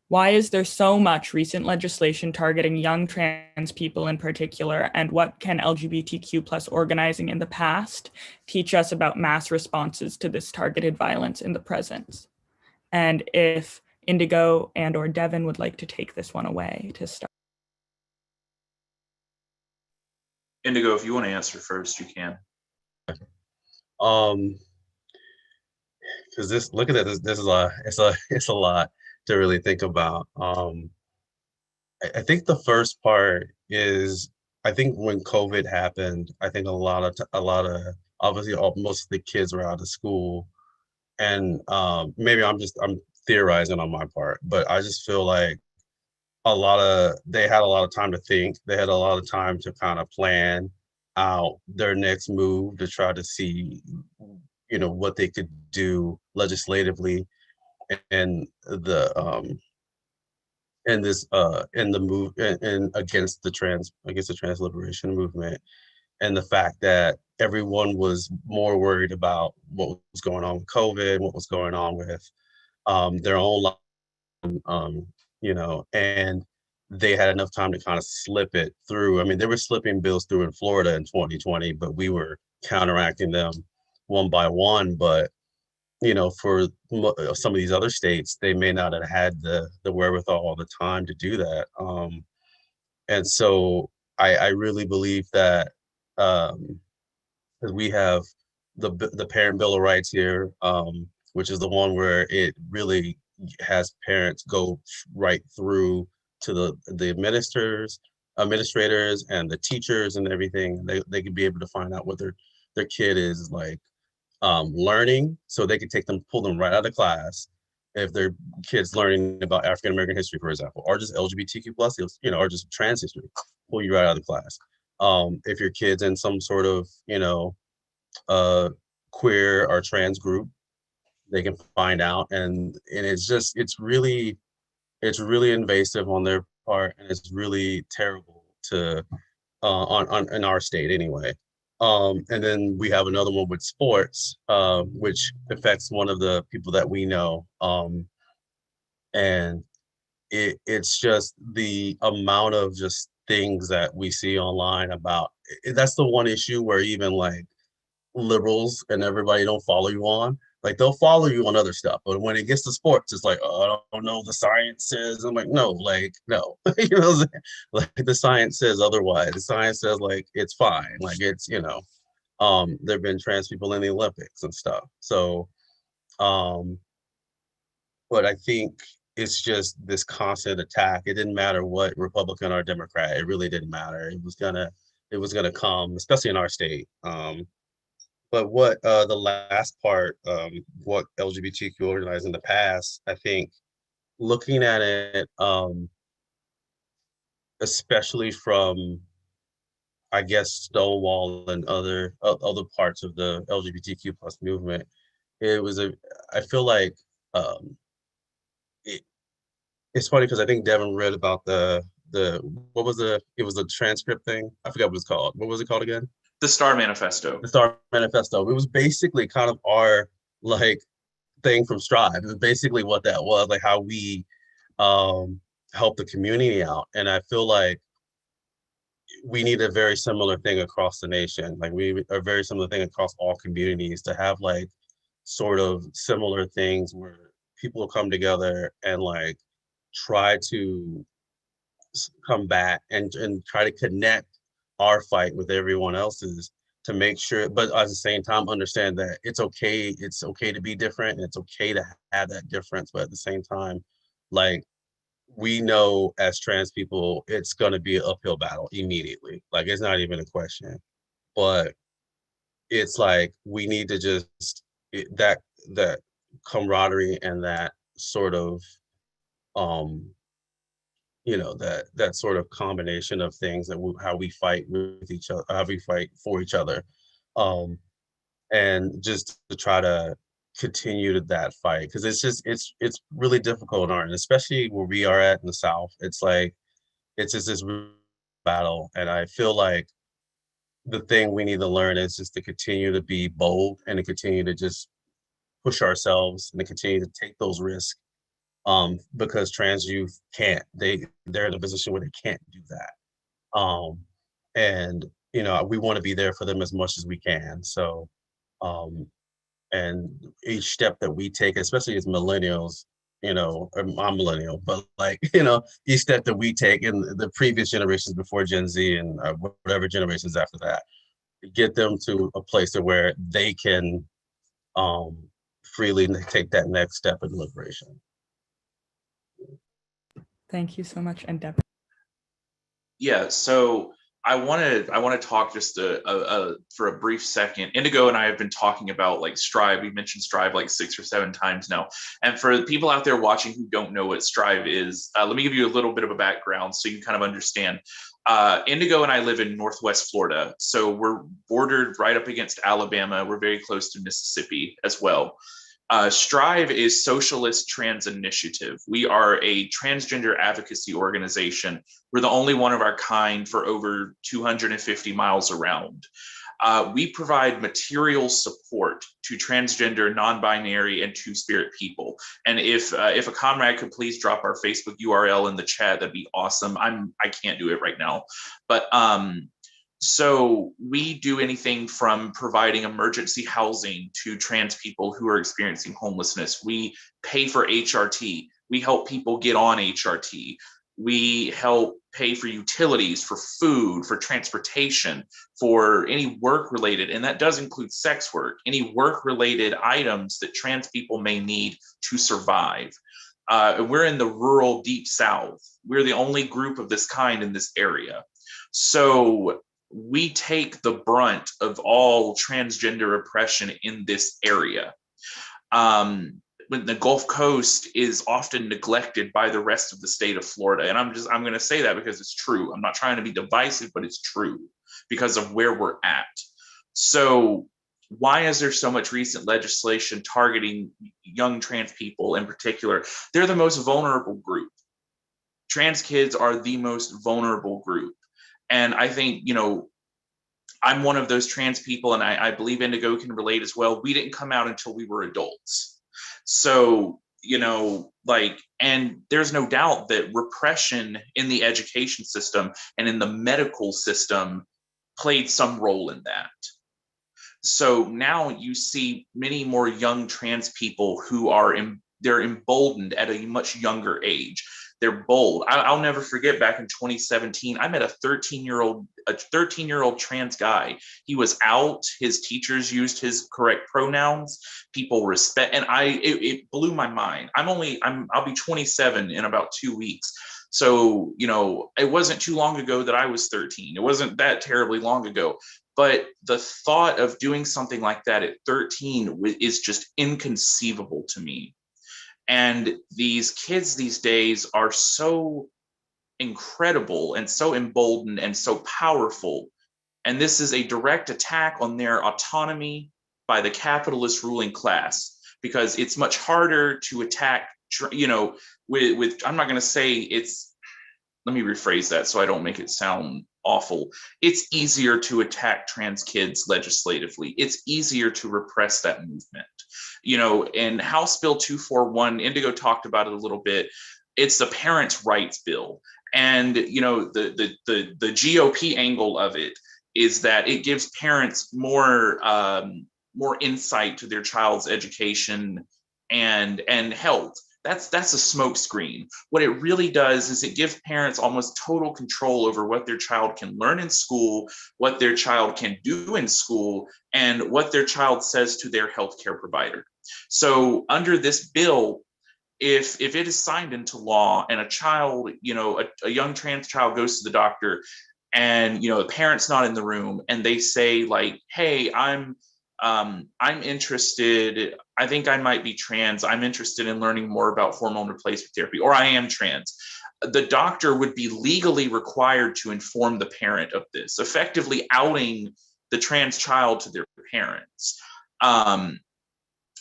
Why is there so much recent legislation targeting young trans people in particular, and what can LGBTQ+ organizing in the past teach us about mass responses to this targeted violence in the present? And if Indigo and/or Devin would like to take this one away to start. Indigo, if you want to answer first, you can. Because this, looking at this, it's a lot to really think about. I think the first part is, I think when COVID happened, I think a lot of obviously most of the kids were out of school, and maybe I'm theorizing on my part, but I just feel like they had a lot of time to think. They had a lot of time to kind of plan out their next move to try to see, you know, what they could do legislatively and the move and against the Transliberation movement, and the fact that everyone was more worried about what was going on with COVID, what was going on with their own life, you know, and they had enough time to kind of slip it through. I mean, they were slipping bills through in Florida in 2020, but we were counteracting them one by one. But, you know, for some of these other states, they may not have had the wherewithal all the time to do that. And so I really believe that we have the Parent Bill of Rights here, which is the one where it really has parents go right through to the administrators and the teachers and everything. They can be able to find out what their kid is like learning, so they can pull them right out of class if their kids learning about African American history, for example, or just LGBTQ plus, you know, or just trans history, pull you right out of the class. If your kid's in some sort of, you know, queer or trans group, they can find out, and it's really invasive on their part, and it's really terrible to on in our state anyway. And then we have another one with sports, which affects one of the people that we know, and it's just the amount of just things that we see online about. That's the one issue where even like liberals and everybody don't follow you on. Like, they'll follow you on other stuff, but when it gets to sports, it's like, oh, I don't know, the science says. I'm like, no, like, no. You know, like the science says otherwise. The science says like it's fine, like it's, you know, there've been trans people in the Olympics and stuff. So but I think it's just this constant attack. It didn't matter what Republican or Democrat, it really didn't matter. It was gonna come, especially in our state. But what the last part, what LGBTQ organized in the past, I think looking at it, especially from, I guess, Stonewall and other parts of the LGBTQ plus movement, I feel like it's funny because I think Devin read about the what was it was a transcript thing. I forgot what it's called. What was it called again? The Star Manifesto. The Star Manifesto. It was basically kind of our like thing from Strive. It was basically what that was, like how we help the community out. And I feel like we need a very similar thing across the nation. Like we a very similar thing across all communities to have like sort of similar things where people come together and like try to combat and try to connect our fight with everyone else's to make sure, but at the same time understand that it's okay to be different and it's okay to have that difference, but at the same time, like we know as trans people it's going to be an uphill battle immediately, like it's not even a question, but it's like we need to just that camaraderie and that sort of um that sort of combination of things that how we fight with each other, how we fight for each other, um, and just to try to continue to that fight because it's really difficult, Art, and especially where we are at in the South. It's like it's just this battle, and I feel like the thing we need to learn is just to continue to be bold and to continue to just push ourselves and to continue to take those risks because trans youth can't. They're in a position where they can't do that. And we want to be there for them as much as we can. So, and each step that we take, especially as millennials, I'm millennial, but like, each step that we take in the previous generations before Gen Z and whatever generations after that, get them to a place where they can freely take that next step in liberation. Thank you so much, and Deborah. Yeah, so I want to talk just for a brief second. Indigo and I have been talking about like Strive. We mentioned Strive like 6 or 7 times now. And for the people out there watching who don't know what Strive is, let me give you a little bit of a background so you kind of understand. Indigo and I live in Northwest Florida, so we're bordered right up against Alabama. We're very close to Mississippi as well. Strive is Socialist Trans Initiative. We are a transgender advocacy organization. We're the only one of our kind for over 250 miles around. We provide material support to transgender, non-binary, and two-spirit people. And if a comrade could please drop our Facebook URL in the chat, that'd be awesome. I can't do it right now, but so we do anything from providing emergency housing to trans people who are experiencing homelessness. We pay for HRT. We help people get on HRT. We help pay for utilities, for food, for transportation, for any work related, and that does include sex work, any work related items that trans people may need to survive. We're in the rural deep South. We're the only group of this kind in this area. So we take the brunt of all transgender oppression in this area. When the Gulf Coast is often neglected by the rest of the state of Florida. And I'm going to say that because it's true. I'm not trying to be divisive, but it's true because of where we're at. So why is there so much recent legislation targeting young trans people in particular? They're the most vulnerable group. Trans kids are the most vulnerable group. And I think, I'm one of those trans people, and I believe Indigo can relate as well. We didn't come out until we were adults. So, and there's no doubt that repression in the education system and in the medical system played some role in that. So now you see many more young trans people who they're emboldened at a much younger age. They're bold. I'll never forget back in 2017, I met a 13-year-old trans guy. He was out. His teachers used his correct pronouns. People respect, and it blew my mind. I'll be 27 in about 2 weeks. So, it wasn't too long ago that I was 13. It wasn't that terribly long ago. But the thought of doing something like that at 13 is just inconceivable to me. And these kids these days are so incredible and so emboldened and so powerful. And this is a direct attack on their autonomy by the capitalist ruling class, because it's much harder to attack, with I'm not going to say it's, let me rephrase that so I don't make it sound awful. It's easier to attack trans kids legislatively. It's easier to repress that movement. You know, in House Bill 241, Indigo talked about it a little bit. It's the parents' rights bill. And, you know, the GOP angle of it is that it gives parents more insight to their child's education and health. That's a smokescreen. What it really does is it gives parents almost total control over what their child can learn in school, what their child can do in school, and what their child says to their healthcare provider. So under this bill, if it is signed into law and a child, you know, a young trans child goes to the doctor and, you know, the parent's not in the room and they say like, hey, I'm interested, I think I might be trans, I'm interested in learning more about hormone replacement therapy, or I am trans. The doctor would be legally required to inform the parent of this, effectively outing the trans child to their parents.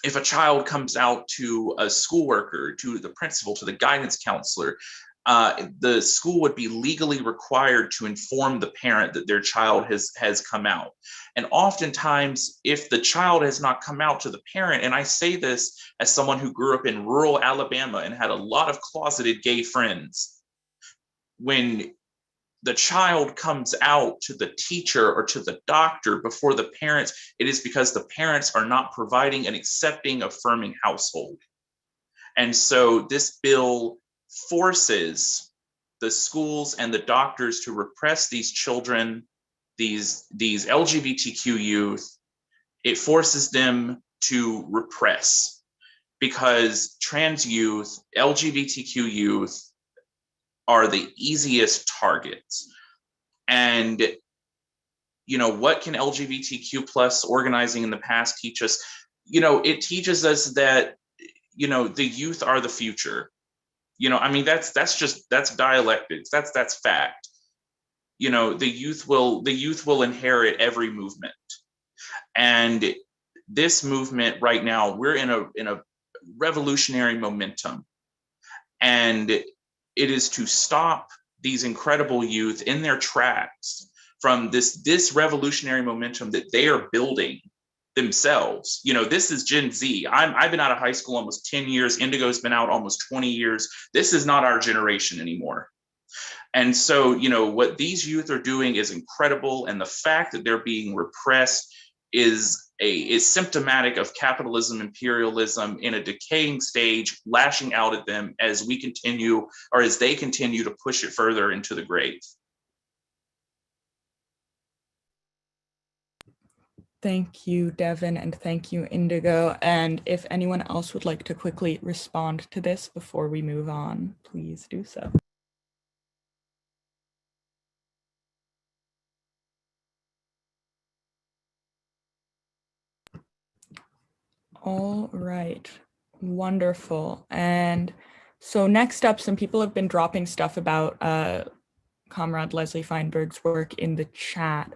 If a child comes out to a school worker, to the principal, to the guidance counselor, the school would be legally required to inform the parent that their child has come out. And oftentimes, if the child has not come out to the parent, and I say this as someone who grew up in rural Alabama and had a lot of closeted gay friends, when the child comes out to the teacher or to the doctor before the parents, it is because the parents are not providing an accepting, affirming household. And so this bill forces the schools and the doctors to repress these children, these LGBTQ youth. It forces them to repress because trans youth, LGBTQ youth are the easiest targets. And, you know, what can LGBTQ plus organizing in the past teach us? You know, it teaches us that, you know, the youth are the future. You know, I mean, that's dialectics. That's fact. You know, the youth will inherit every movement. And this movement right now, we're in a revolutionary momentum. And it is to stop these incredible youth in their tracks from this revolutionary momentum that they are building themselves. You know, this is Gen Z. I've been out of high school almost 10 years. Indigo's been out almost 20 years. This is not our generation anymore. And so, you know, what these youth are doing is incredible. And the fact that they're being repressed is symptomatic of capitalism, imperialism in a decaying stage, lashing out at them as we continue, or as they continue to push it further into the grave. Thank you, Devin, and thank you, Indigo. And if anyone else would like to quickly respond to this before we move on, please do so. All right, wonderful. And so next up, some people have been dropping stuff about Comrade Leslie Feinberg's work in the chat,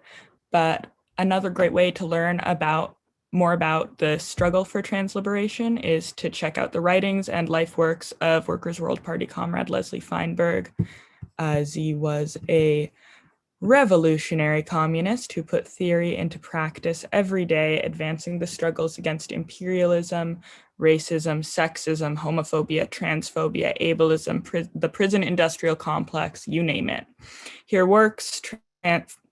but another great way to learn more about the struggle for transliberation is to check out the writings and life works of Workers' World Party Comrade Leslie Feinberg. Z was a revolutionary communist who put theory into practice every day, advancing the struggles against imperialism, racism, sexism, homophobia, transphobia, ableism, the prison industrial complex, you name it. Here works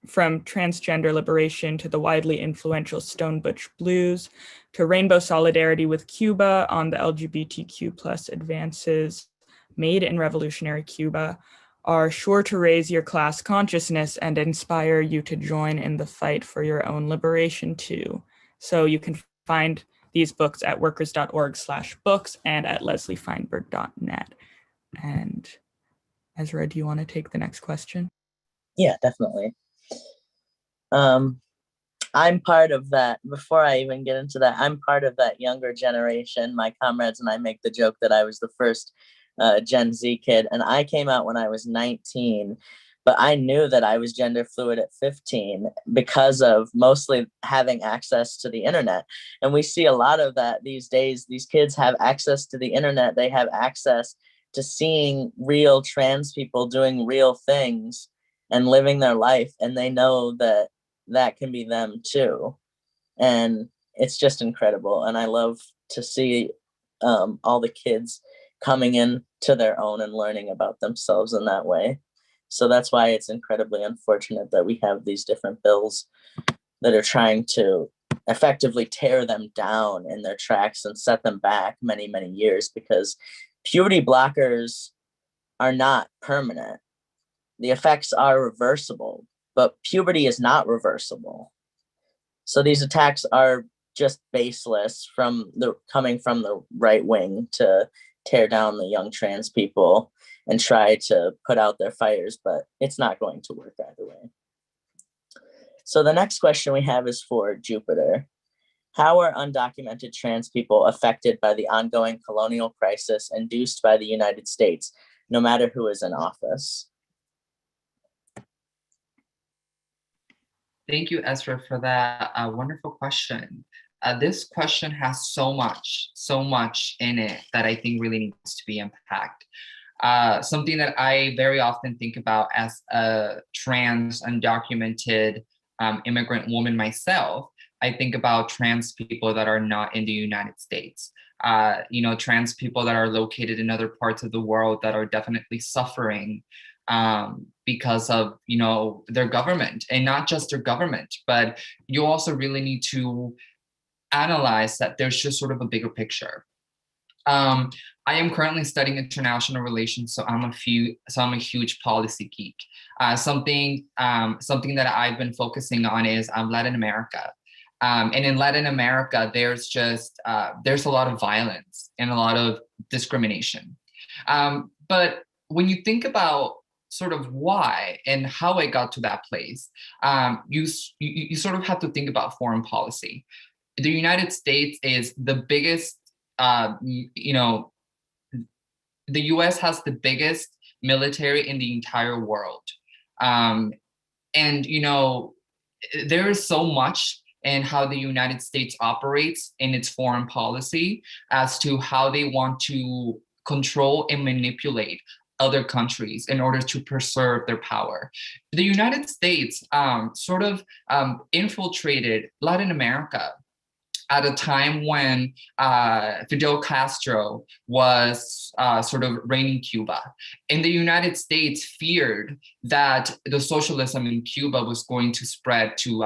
from transgender liberation to the widely influential Stone Butch Blues to rainbow solidarity with Cuba on the LGBTQ plus advances made in revolutionary Cuba are sure to raise your class consciousness and inspire you to join in the fight for your own liberation too. So you can find these books at workers.org/books and at lesliefeinberg.net. And Ezra, do you want to take the next question? Yeah, definitely. I'm part of that. Before I even get into that, I'm part of that younger generation. My comrades and I make the joke that I was the first Gen Z kid, and I came out when I was 19, but I knew that I was gender fluid at 15 because of mostly having access to the internet. And we see a lot of that these days. These kids have access to the internet. They have access to seeing real trans people doing real things and living their life, and they know that that can be them too. And it's just incredible. And I love to see all the kids coming in to their own and learning about themselves in that way. So that's why it's incredibly unfortunate that we have these different bills that are trying to effectively tear them down in their tracks and set them back many, many years, because puberty blockers are not permanent. The effects are reversible, but puberty is not reversible. So these attacks are just baseless coming from the right wing to tear down the young trans people and try to put out their fires, but it's not going to work either way. So the next question we have is for Jupiter. How are undocumented trans people affected by the ongoing colonial crisis induced by the United States, no matter who is in office? Thank you, Ezra, for that wonderful question. This question has so much in it that I think really needs to be unpacked. Something that I very often think about as a trans, undocumented immigrant woman myself, I think about trans people that are not in the United States. Trans people that are located in other parts of the world that are definitely suffering because of, their government, and not just their government, but you also really need to analyze that there's just sort of a bigger picture. I am currently studying international relations, so I'm a huge policy geek. Something that I've been focusing on is Latin America. And in Latin America, there's a lot of violence and a lot of discrimination. But when you think about sort of why and how it got to that place, you sort of have to think about foreign policy. The United States is the biggest, the US has the biggest military in the entire world. And, there is so much in how the United States operates in its foreign policy as to how they want to control and manipulate other countries in order to preserve their power. The United States infiltrated Latin America at a time when Fidel Castro was sort of reigning Cuba. And the United States feared that the socialism in Cuba was going to spread to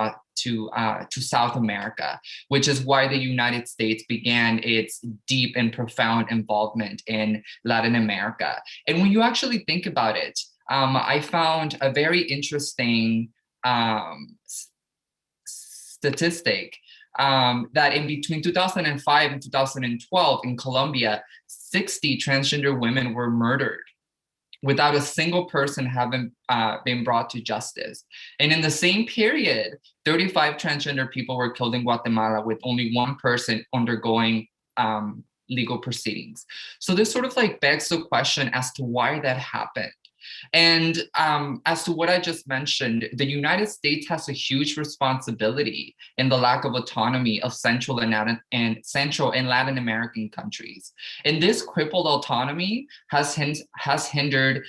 South America, which is why the United States began its deep and profound involvement in Latin America. And when you actually think about it, I found a very interesting statistic that in between 2005 and 2012 in Colombia, 60 transgender women were murdered without a single person having been brought to justice. And in the same period, 35 transgender people were killed in Guatemala with only one person undergoing legal proceedings. So this sort of like begs the question as to why that happened. And as to what I just mentioned, the United States has a huge responsibility in the lack of autonomy of Central and Latin American countries. And this crippled autonomy has hindered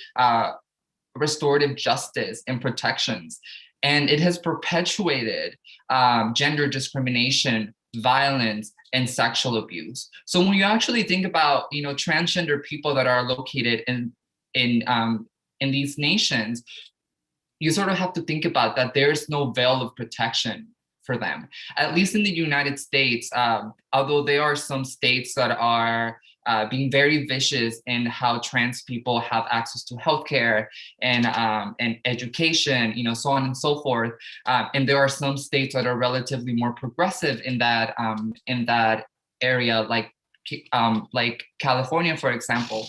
restorative justice and protections. And it has perpetuated gender discrimination, violence, and sexual abuse. So when you actually think about, transgender people that are located in these nations, you sort of have to think about that there's no veil of protection for them. At least in the United States, although there are some states that are being very vicious in how trans people have access to healthcare and education, so on and so forth. And there are some states that are relatively more progressive in that area, like California, for example.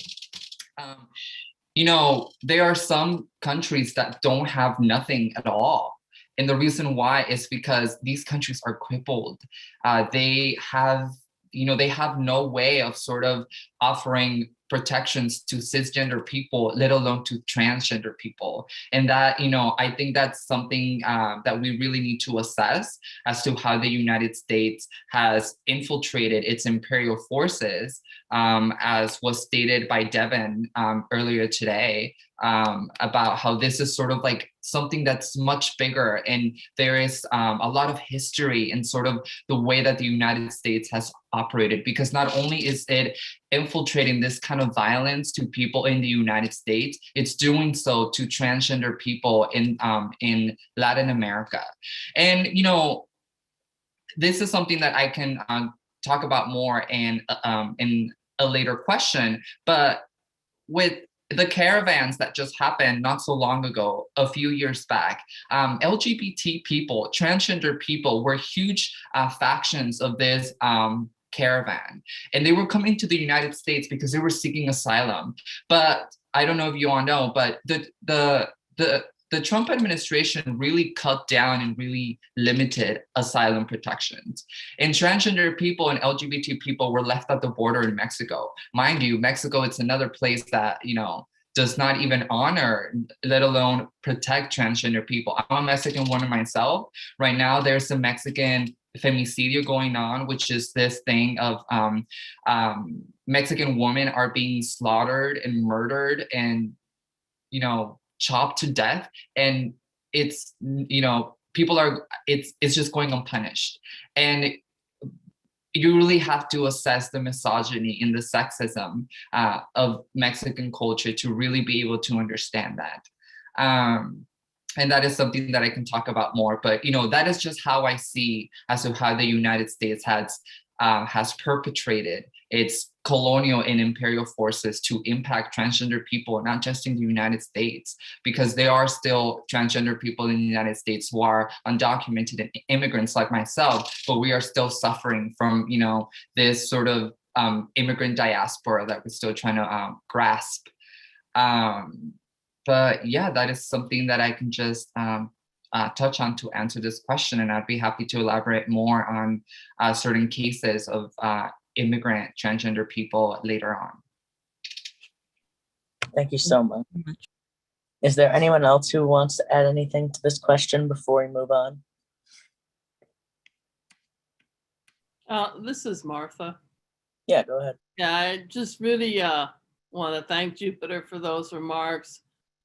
There are some countries that don't have nothing at all. And the reason why is because these countries are crippled. They have no way of sort of offering protections to cisgender people, let alone to transgender people. And that, I think that's something that we really need to assess as to how the United States has infiltrated its imperial forces, as was stated by Devin earlier today, about how this is sort of like something that's much bigger, and there is a lot of history in sort of the way that the United States has operated, because not only is it infiltrating this kind of violence to people in the United States, it's doing so to transgender people in Latin America. And this is something that I can talk about more in a later question, but with the caravans that just happened not so long ago, a few years back, LGBT people, transgender people were huge factions of this caravan. And they were coming to the United States because they were seeking asylum. But I don't know if you all know, but the Trump administration really cut down and really limited asylum protections. And transgender people and LGBT people were left at the border in Mexico. Mind you, Mexico, it's another place that, does not even honor, let alone protect transgender people. I'm a Mexican woman myself. Right now, there's a Mexican femicidio going on, which is this thing of Mexican women are being slaughtered and murdered and, chopped to death, and it's people are it's just going unpunished. And you really have to assess the misogyny and the sexism of Mexican culture to really be able to understand that. And that is something that I can talk about more, but that is just how I see as to how the United States has perpetrated its colonial and imperial forces to impact transgender people, not just in the United States, because there are still transgender people in the United States who are undocumented and immigrants like myself, but we are still suffering from, this sort of immigrant diaspora that we're still trying to grasp. But yeah, that is something that I can just touch on to answer this question, and I'd be happy to elaborate more on certain cases of immigrant transgender people later on. Thank you so much. Is there anyone else who wants to add anything to this question before we move on? This is Martha. Yeah, go ahead. Yeah, I just really want to thank Jupiter for those remarks.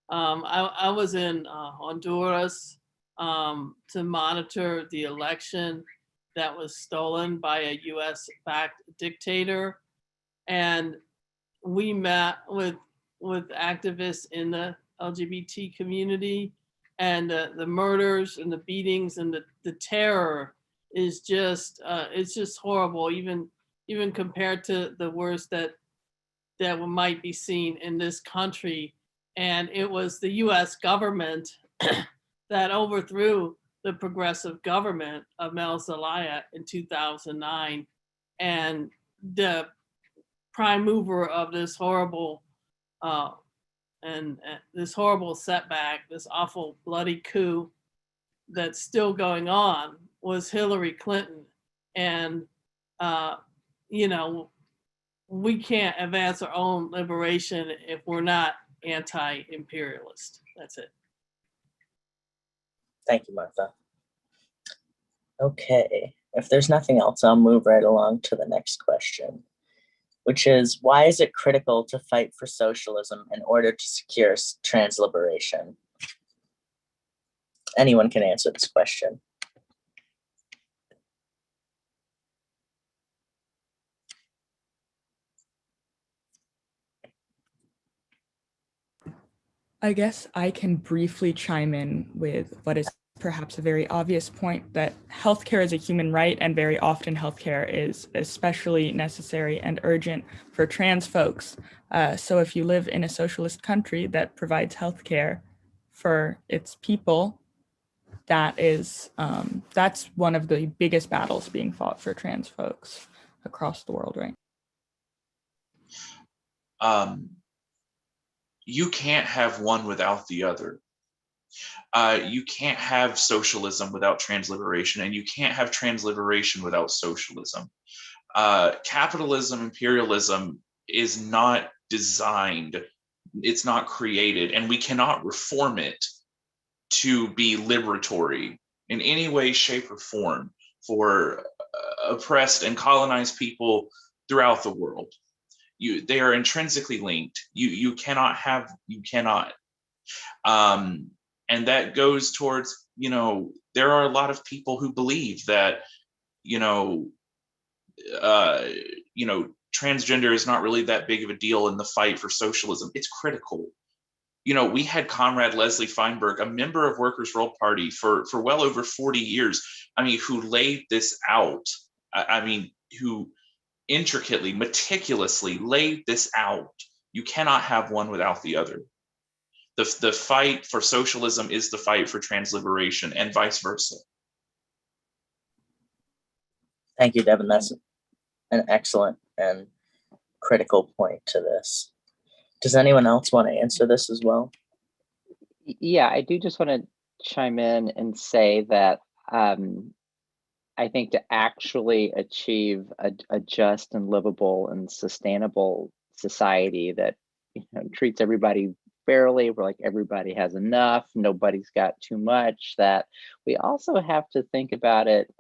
I was in Honduras to monitor the election that was stolen by a US-backed dictator. And we met with activists in the LGBT community, and the murders and the beatings and the terror is just, it's just horrible, even compared to the worst that might be seen in this country. And it was the US government that overthrew the progressive government of Mel Zelaya in 2009. And the prime mover of this horrible this horrible setback, this awful bloody coup that's still going on, was Hillary Clinton. And we can't advance our own liberation if we're not anti-imperialist. That's it. Thank you, Martha. Okay, if there's nothing else, I'll move right along to the next question, which is, why is it critical to fight for socialism in order to secure transliberation? Anyone can answer this question. I guess I can briefly chime in with what is perhaps a very obvious point, that healthcare is a human right, and very often healthcare is especially necessary and urgent for trans folks. So if you live in a socialist country that provides healthcare for its people, that's one of the biggest battles being fought for trans folks across the world right now. You can't have one without the other. You can't have socialism without transliberation, and you can't have transliberation without socialism. Capitalism, imperialism is not designed, it's not created, and we cannot reform it to be liberatory in any way, shape, or form for oppressed and colonized people throughout the world. They are intrinsically linked. You cannot. And that goes towards, there are a lot of people who believe that, transgender is not really that big of a deal in the fight for socialism. It's critical. We had Comrade Leslie Feinberg, a member of Workers' World Party for well over 40 years, who laid this out. Who intricately, meticulously laid this out. You cannot have one without the other. The fight for socialism is the fight for transliberation, and vice versa. Thank you, Devin. That's an excellent and critical point to this. Does anyone else want to answer this as well? Yeah, I do just want to chime in and say that I think to actually achieve a just and livable and sustainable society that treats everybody fairly, where like everybody has enough, nobody's got too much, that we also have to think about it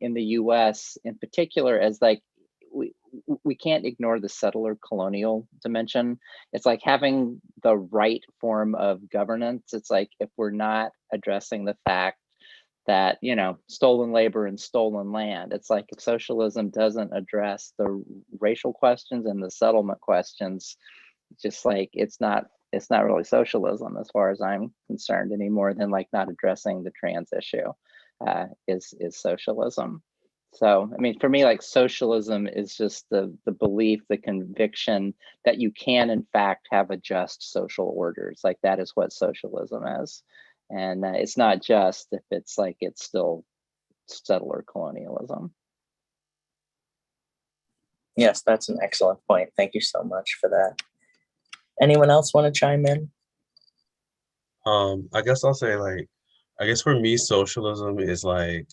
in the US in particular as like, we can't ignore the settler colonial dimension. It's like having the right form of governance. It's like if we're not addressing the fact that, stolen labor and stolen land, it's like if socialism doesn't address the racial questions and the settlement questions, just like it's not really socialism as far as I'm concerned, any more than like not addressing the trans issue is socialism. So, for me, like socialism is just the belief, the conviction that you can, in fact, have a just social orders. Like that is what socialism is. And it's not just if it's like it's still settler colonialism. Yes, that's an excellent point. Thank you so much for that. Anyone else want to chime in? I guess I'll say for me, socialism is like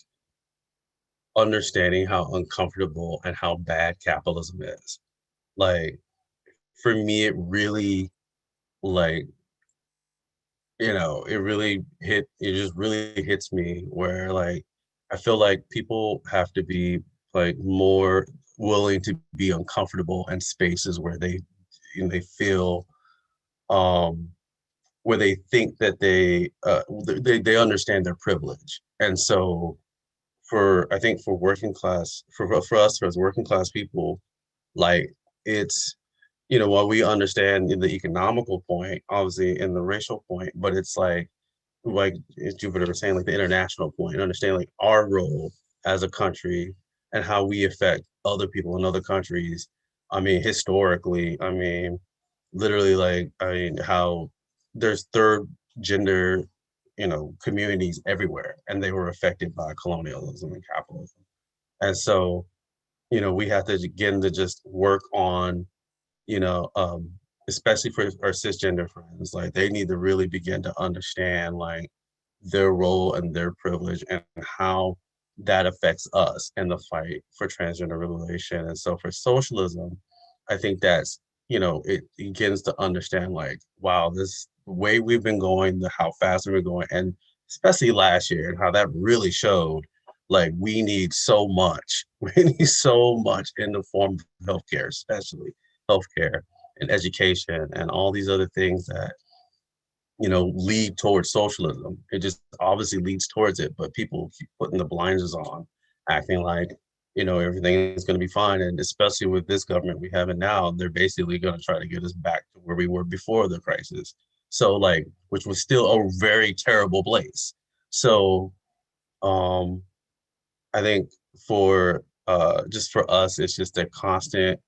understanding how uncomfortable and how bad capitalism is. Like, for me, it really, it just really hits me where like, I feel like people have to be like more willing to be uncomfortable in spaces where they feel, where they think that they understand their privilege. And so I think for working class, for us as working class people, like it's, while we understand the economical point, obviously in the racial point, but it's like as Jupiter was saying, like the international point, and understand like our role as a country and how we affect other people in other countries. Historically, literally how there's third gender communities everywhere, and they were affected by colonialism and capitalism. And so we have to begin to just work on especially for our cisgender friends, like they need to really begin to understand like their role and their privilege and how that affects us in the fight for transgender liberation. And so for socialism, I think that's it begins to understand like, wow, this way we've been going, how fast we've been going, and especially last year, and how that really showed like we need so much. We need so much in the form of healthcare, especially healthcare and education and all these other things that lead towards socialism. It just obviously leads towards it, but people keep putting the blinders on, acting like everything is going to be fine. And especially with this government we have it now, they're basically going to try to get us back to where we were before the crisis. So like, which was still a very terrible place. So I think for just for us, it's just a constant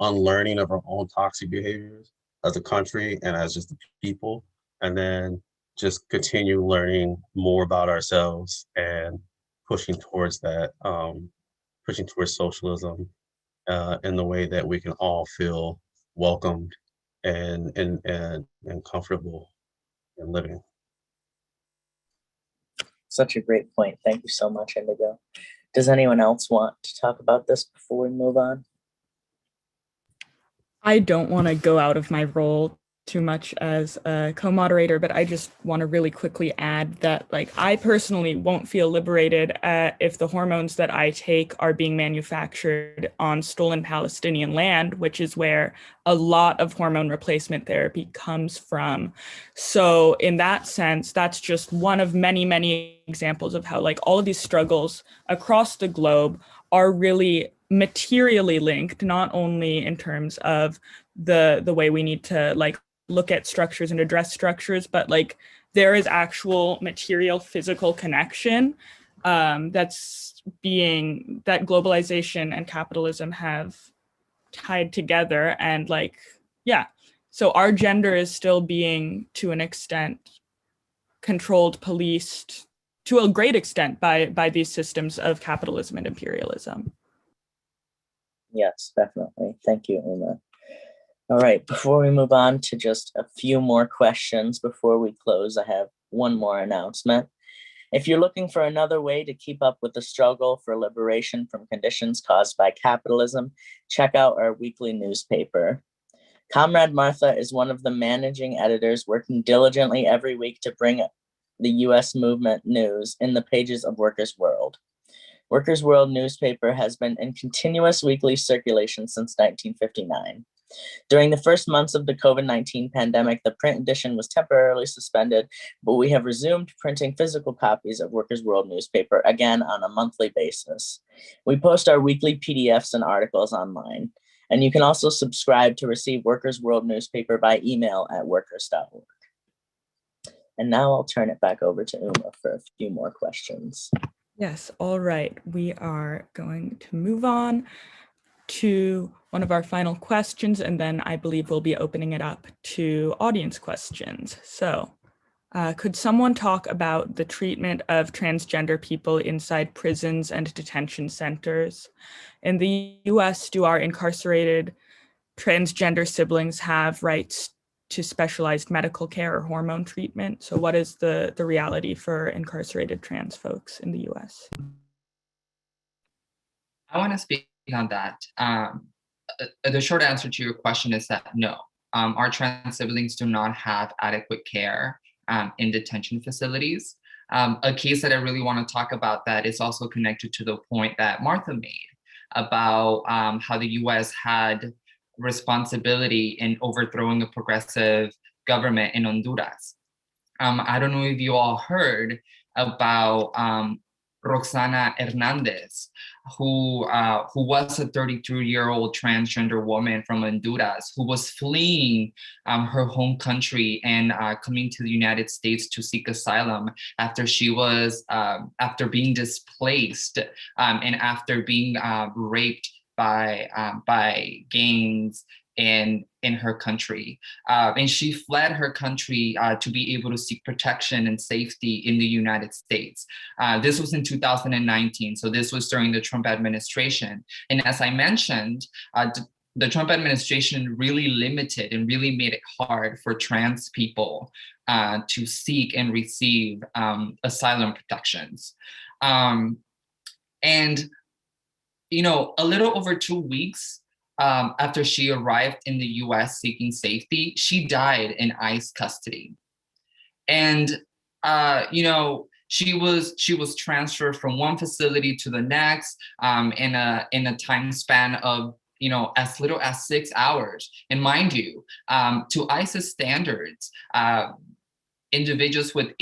unlearning of our own toxic behaviors as a country and as just the people, and then just continue learning more about ourselves and pushing towards that, pushing towards socialism in the way that we can all feel welcomed and comfortable in living. Such a great point. Thank you so much, Indigo. Does anyone else want to talk about this before we move on? I don't want to go out of my role too much as a co-moderator, but I just want to really quickly add that, like, I personally won't feel liberated if the hormones that I take are being manufactured on stolen Palestinian land, which is where a lot of hormone replacement therapy comes from. So in that sense, that's just one of many, many examples of how, like, all of these struggles across the globe are really materially linked, not only in terms of the way we need to, like, look at structures and address structures, but, like, there is actual material physical connection that globalization and capitalism have tied together. And, like, yeah, so our gender is still being, to an extent, controlled, policed to a great extent by these systems of capitalism and imperialism. Yes, definitely. Thank you, Uma. All right, before we move on to just a few more questions before we close, I have one more announcement. If you're looking for another way to keep up with the struggle for liberation from conditions caused by capitalism, check out our weekly newspaper. Comrade Martha is one of the managing editors working diligently every week to bring the US movement news in the pages of Workers' World. Workers' World newspaper has been in continuous weekly circulation since 1959. During the first months of the COVID-19 pandemic, the print edition was temporarily suspended, but we have resumed printing physical copies of Workers' World newspaper again on a monthly basis. We post our weekly PDFs and articles online, and you can also subscribe to receive Workers' World newspaper by email at workers.org. And now I'll turn it back over to Uma for a few more questions. Yes, all right. We are going to move on to one of our final questions, and then I believe we'll be opening it up to audience questions. So, could someone talk about the treatment of transgender people inside prisons and detention centers? In the US, do our incarcerated transgender siblings have rights to specialized medical care or hormone treatment? So what is the reality for incarcerated trans folks in the US? I want to speak on that. The short answer to your question is that no, our trans siblings do not have adequate care in detention facilities. A case that I really want to talk about that is also connected to the point that Martha made about how the US had responsibility in overthrowing a progressive government in Honduras. I don't know if you all heard about Roxana Hernandez, who was a 32-year-old transgender woman from Honduras who was fleeing her home country and coming to the United States to seek asylum after she was after being displaced and after being raped by gangs in her country. And she fled her country to be able to seek protection and safety in the United States. This was in 2019, so this was during the Trump administration. And as I mentioned, the Trump administration really limited and really made it hard for trans people to seek and receive asylum protections. And you know, a little over 2 weeks after she arrived in the US seeking safety, she died in ICE custody. And, you know, she was transferred from one facility to the next in a time span of, you know, as little as 6 hours. And mind you, to ICE's standards, individuals with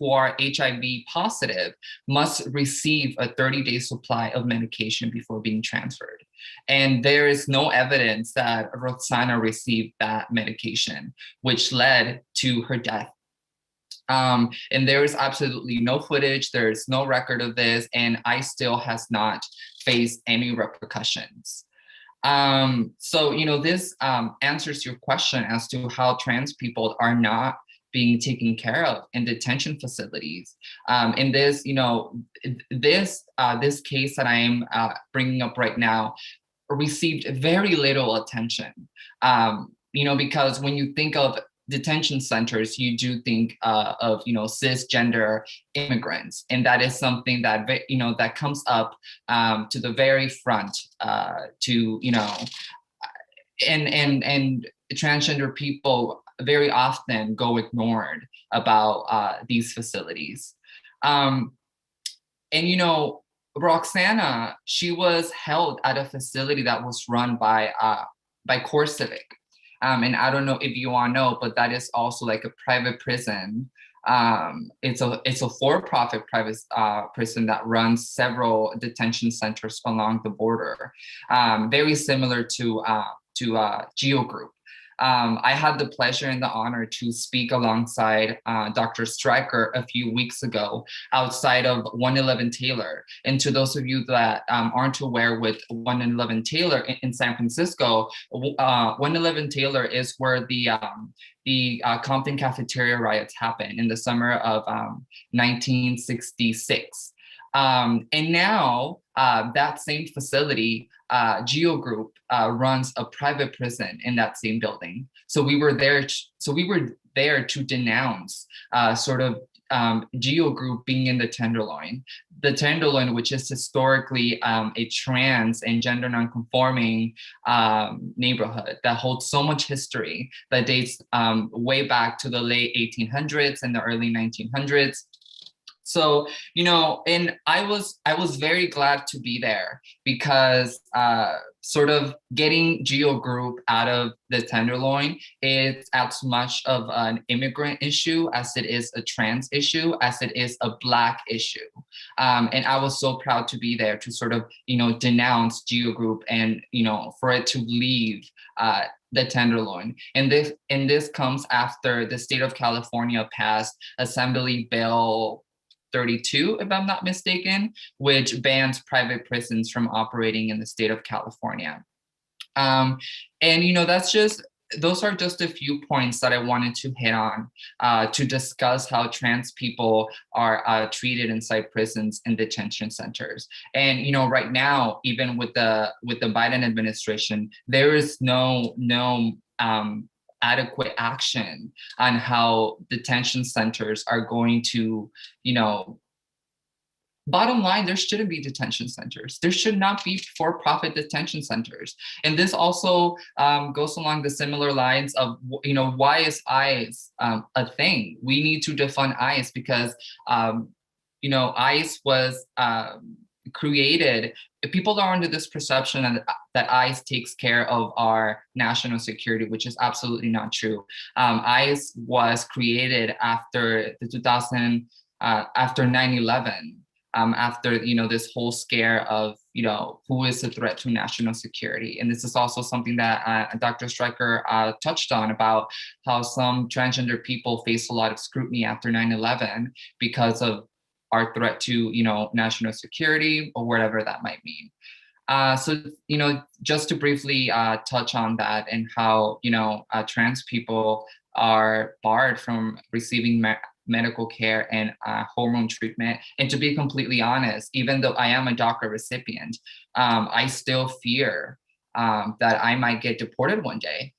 who are HIV positive must receive a 30-day supply of medication before being transferred. And there is no evidence that Roxana received that medication, which led to her death. And there is absolutely no footage, there is no record of this, and ICE still has not faced any repercussions. So, you know, this answers your question as to how trans people are not being taken care of in detention facilities. In this, you know, this case that I am bringing up right now received very little attention. You know, because when you think of detention centers, you do think of, you know, cisgender immigrants, and that is something that, you know, that comes up to the very front to, you know, and transgender people very often go ignored about these facilities. And you know, Roxana, she was held at a facility that was run by Core Civic. And I don't know if you all know, but that is also like a private prison. It's a for-profit private prison that runs several detention centers along the border, very similar to Geo Group. I had the pleasure and the honor to speak alongside Dr. Stryker a few weeks ago outside of 111 Taylor. And to those of you that aren't aware with 111 Taylor in San Francisco, 111 Taylor is where the Compton Cafeteria Riots happened in the summer of 1966. And now that same facility, Geo Group runs a private prison in that same building. So we were there. To denounce Geo Group being in the Tenderloin. The Tenderloin, which is historically a trans and gender nonconforming neighborhood that holds so much history that dates way back to the late 1800s and the early 1900s. So, you know, and I was very glad to be there because sort of getting Geo Group out of the Tenderloin is as much of an immigrant issue as it is a trans issue, as it is a Black issue. And I was so proud to be there to sort of, you know, denounce Geo Group and, you know, for it to leave the Tenderloin. And this comes after the state of California passed Assembly Bill 32, if I'm not mistaken, which bans private prisons from operating in the state of California. And, you know, those are just a few points that I wanted to hit on to discuss how trans people are treated inside prisons and detention centers. And, you know, right now, even with the Biden administration, there is no adequate action on how detention centers are going to, you know, bottom line, there shouldn't be detention centers. There should not be for-profit detention centers. And this also goes along the similar lines of, you know, why is ICE a thing? We need to defund ICE because, you know, ICE was created. People are under this perception that ICE takes care of our national security, which is absolutely not true. ICE was created after after 9/11, after, you know, this whole scare of, you know, who is a threat to national security. And this is also something that Dr. Stryker touched on about how some transgender people face a lot of scrutiny after 9/11 because of our threat to, you know, national security or whatever that might mean. So, you know, just to briefly touch on that and how, you know, trans people are barred from receiving medical care and hormone treatment. And to be completely honest, even though I am a DACA recipient, I still fear that I might get deported one day.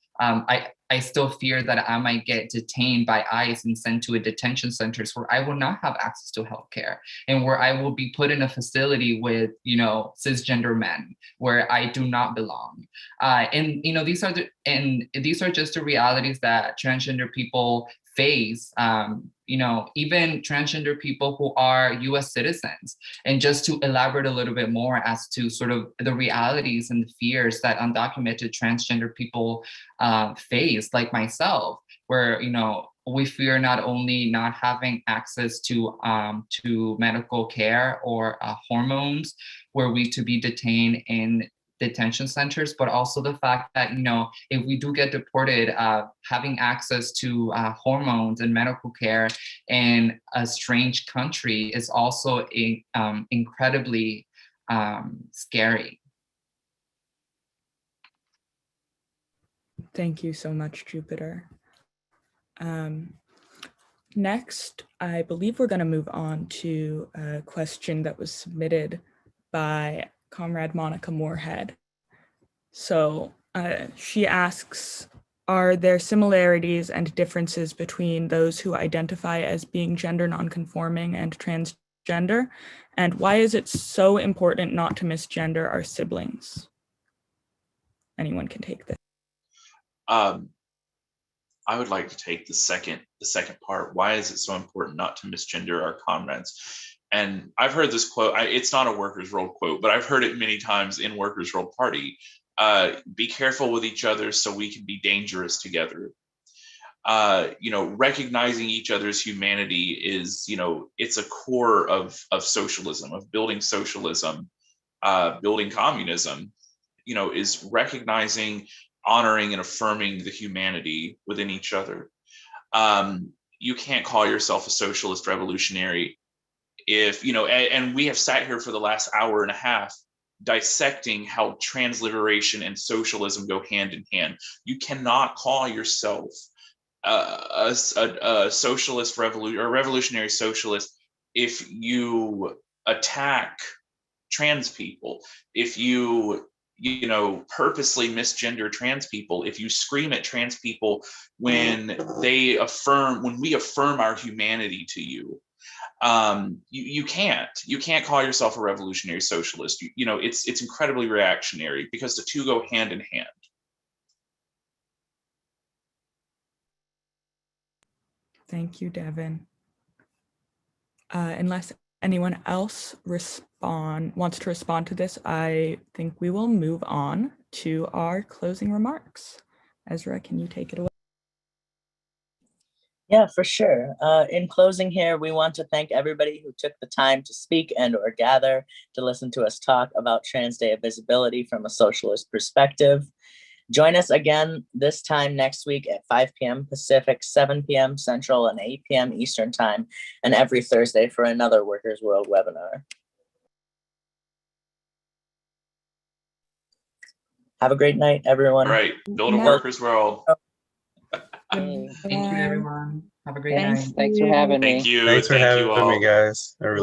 I still fear that I might get detained by ICE and sent to a detention centers where I will not have access to healthcare and where I will be put in a facility with, you know, cisgender men where I do not belong. And, you know, these are just the realities that transgender people face, you know, even transgender people who are US citizens. And just to elaborate a little bit more as to sort of the realities and the fears that undocumented transgender people face, like myself, where, you know, we fear not only not having access to medical care or hormones, were we to be detained in detention centers, but also the fact that, you know, if we do get deported, having access to hormones and medical care in a strange country is also incredibly scary. Thank you so much, Jupiter. Next, I believe we're going to move on to a question that was submitted by Comrade Monica Moorhead. So she asks, are there similarities and differences between those who identify as being gender nonconforming and transgender? And why is it so important not to misgender our siblings? Anyone can take this. I would like to take the second part. Why is it so important not to misgender our comrades? And I've heard this quote. It's not a Workers' World quote, but I've heard it many times in Workers' World Party. Be careful with each other so we can be dangerous together. Recognizing each other's humanity is, it's a core of socialism, of building socialism, building communism, is recognizing, honoring, and affirming the humanity within each other. You can't call yourself a socialist revolutionary if, and we have sat here for the last hour and a half dissecting how transliberation and socialism go hand in hand. You cannot call yourself a socialist or revolutionary socialist if you attack trans people, if you purposely misgender trans people, if you scream at trans people when we affirm our humanity to you. You can't call yourself a revolutionary socialist. It's incredibly reactionary because the two go hand in hand. Thank you, Devin. Unless anyone else wants to respond to this, I think we will move on to our closing remarks. Ezra, can you take it away? Yeah, for sure. In closing here, we want to thank everybody who took the time to speak and or gather to listen to us talk about Trans Day of Visibility from a socialist perspective. Join us again this time next week at 5 p.m. Pacific, 7 p.m. Central, and 8 p.m. Eastern Time, and every Thursday for another Workers' World webinar. Have a great night, everyone. All right, build a Workers' World. Thank you, everyone. Have a great night. Thanks for having me. Thank you. Thanks for having you all. me, guys. I really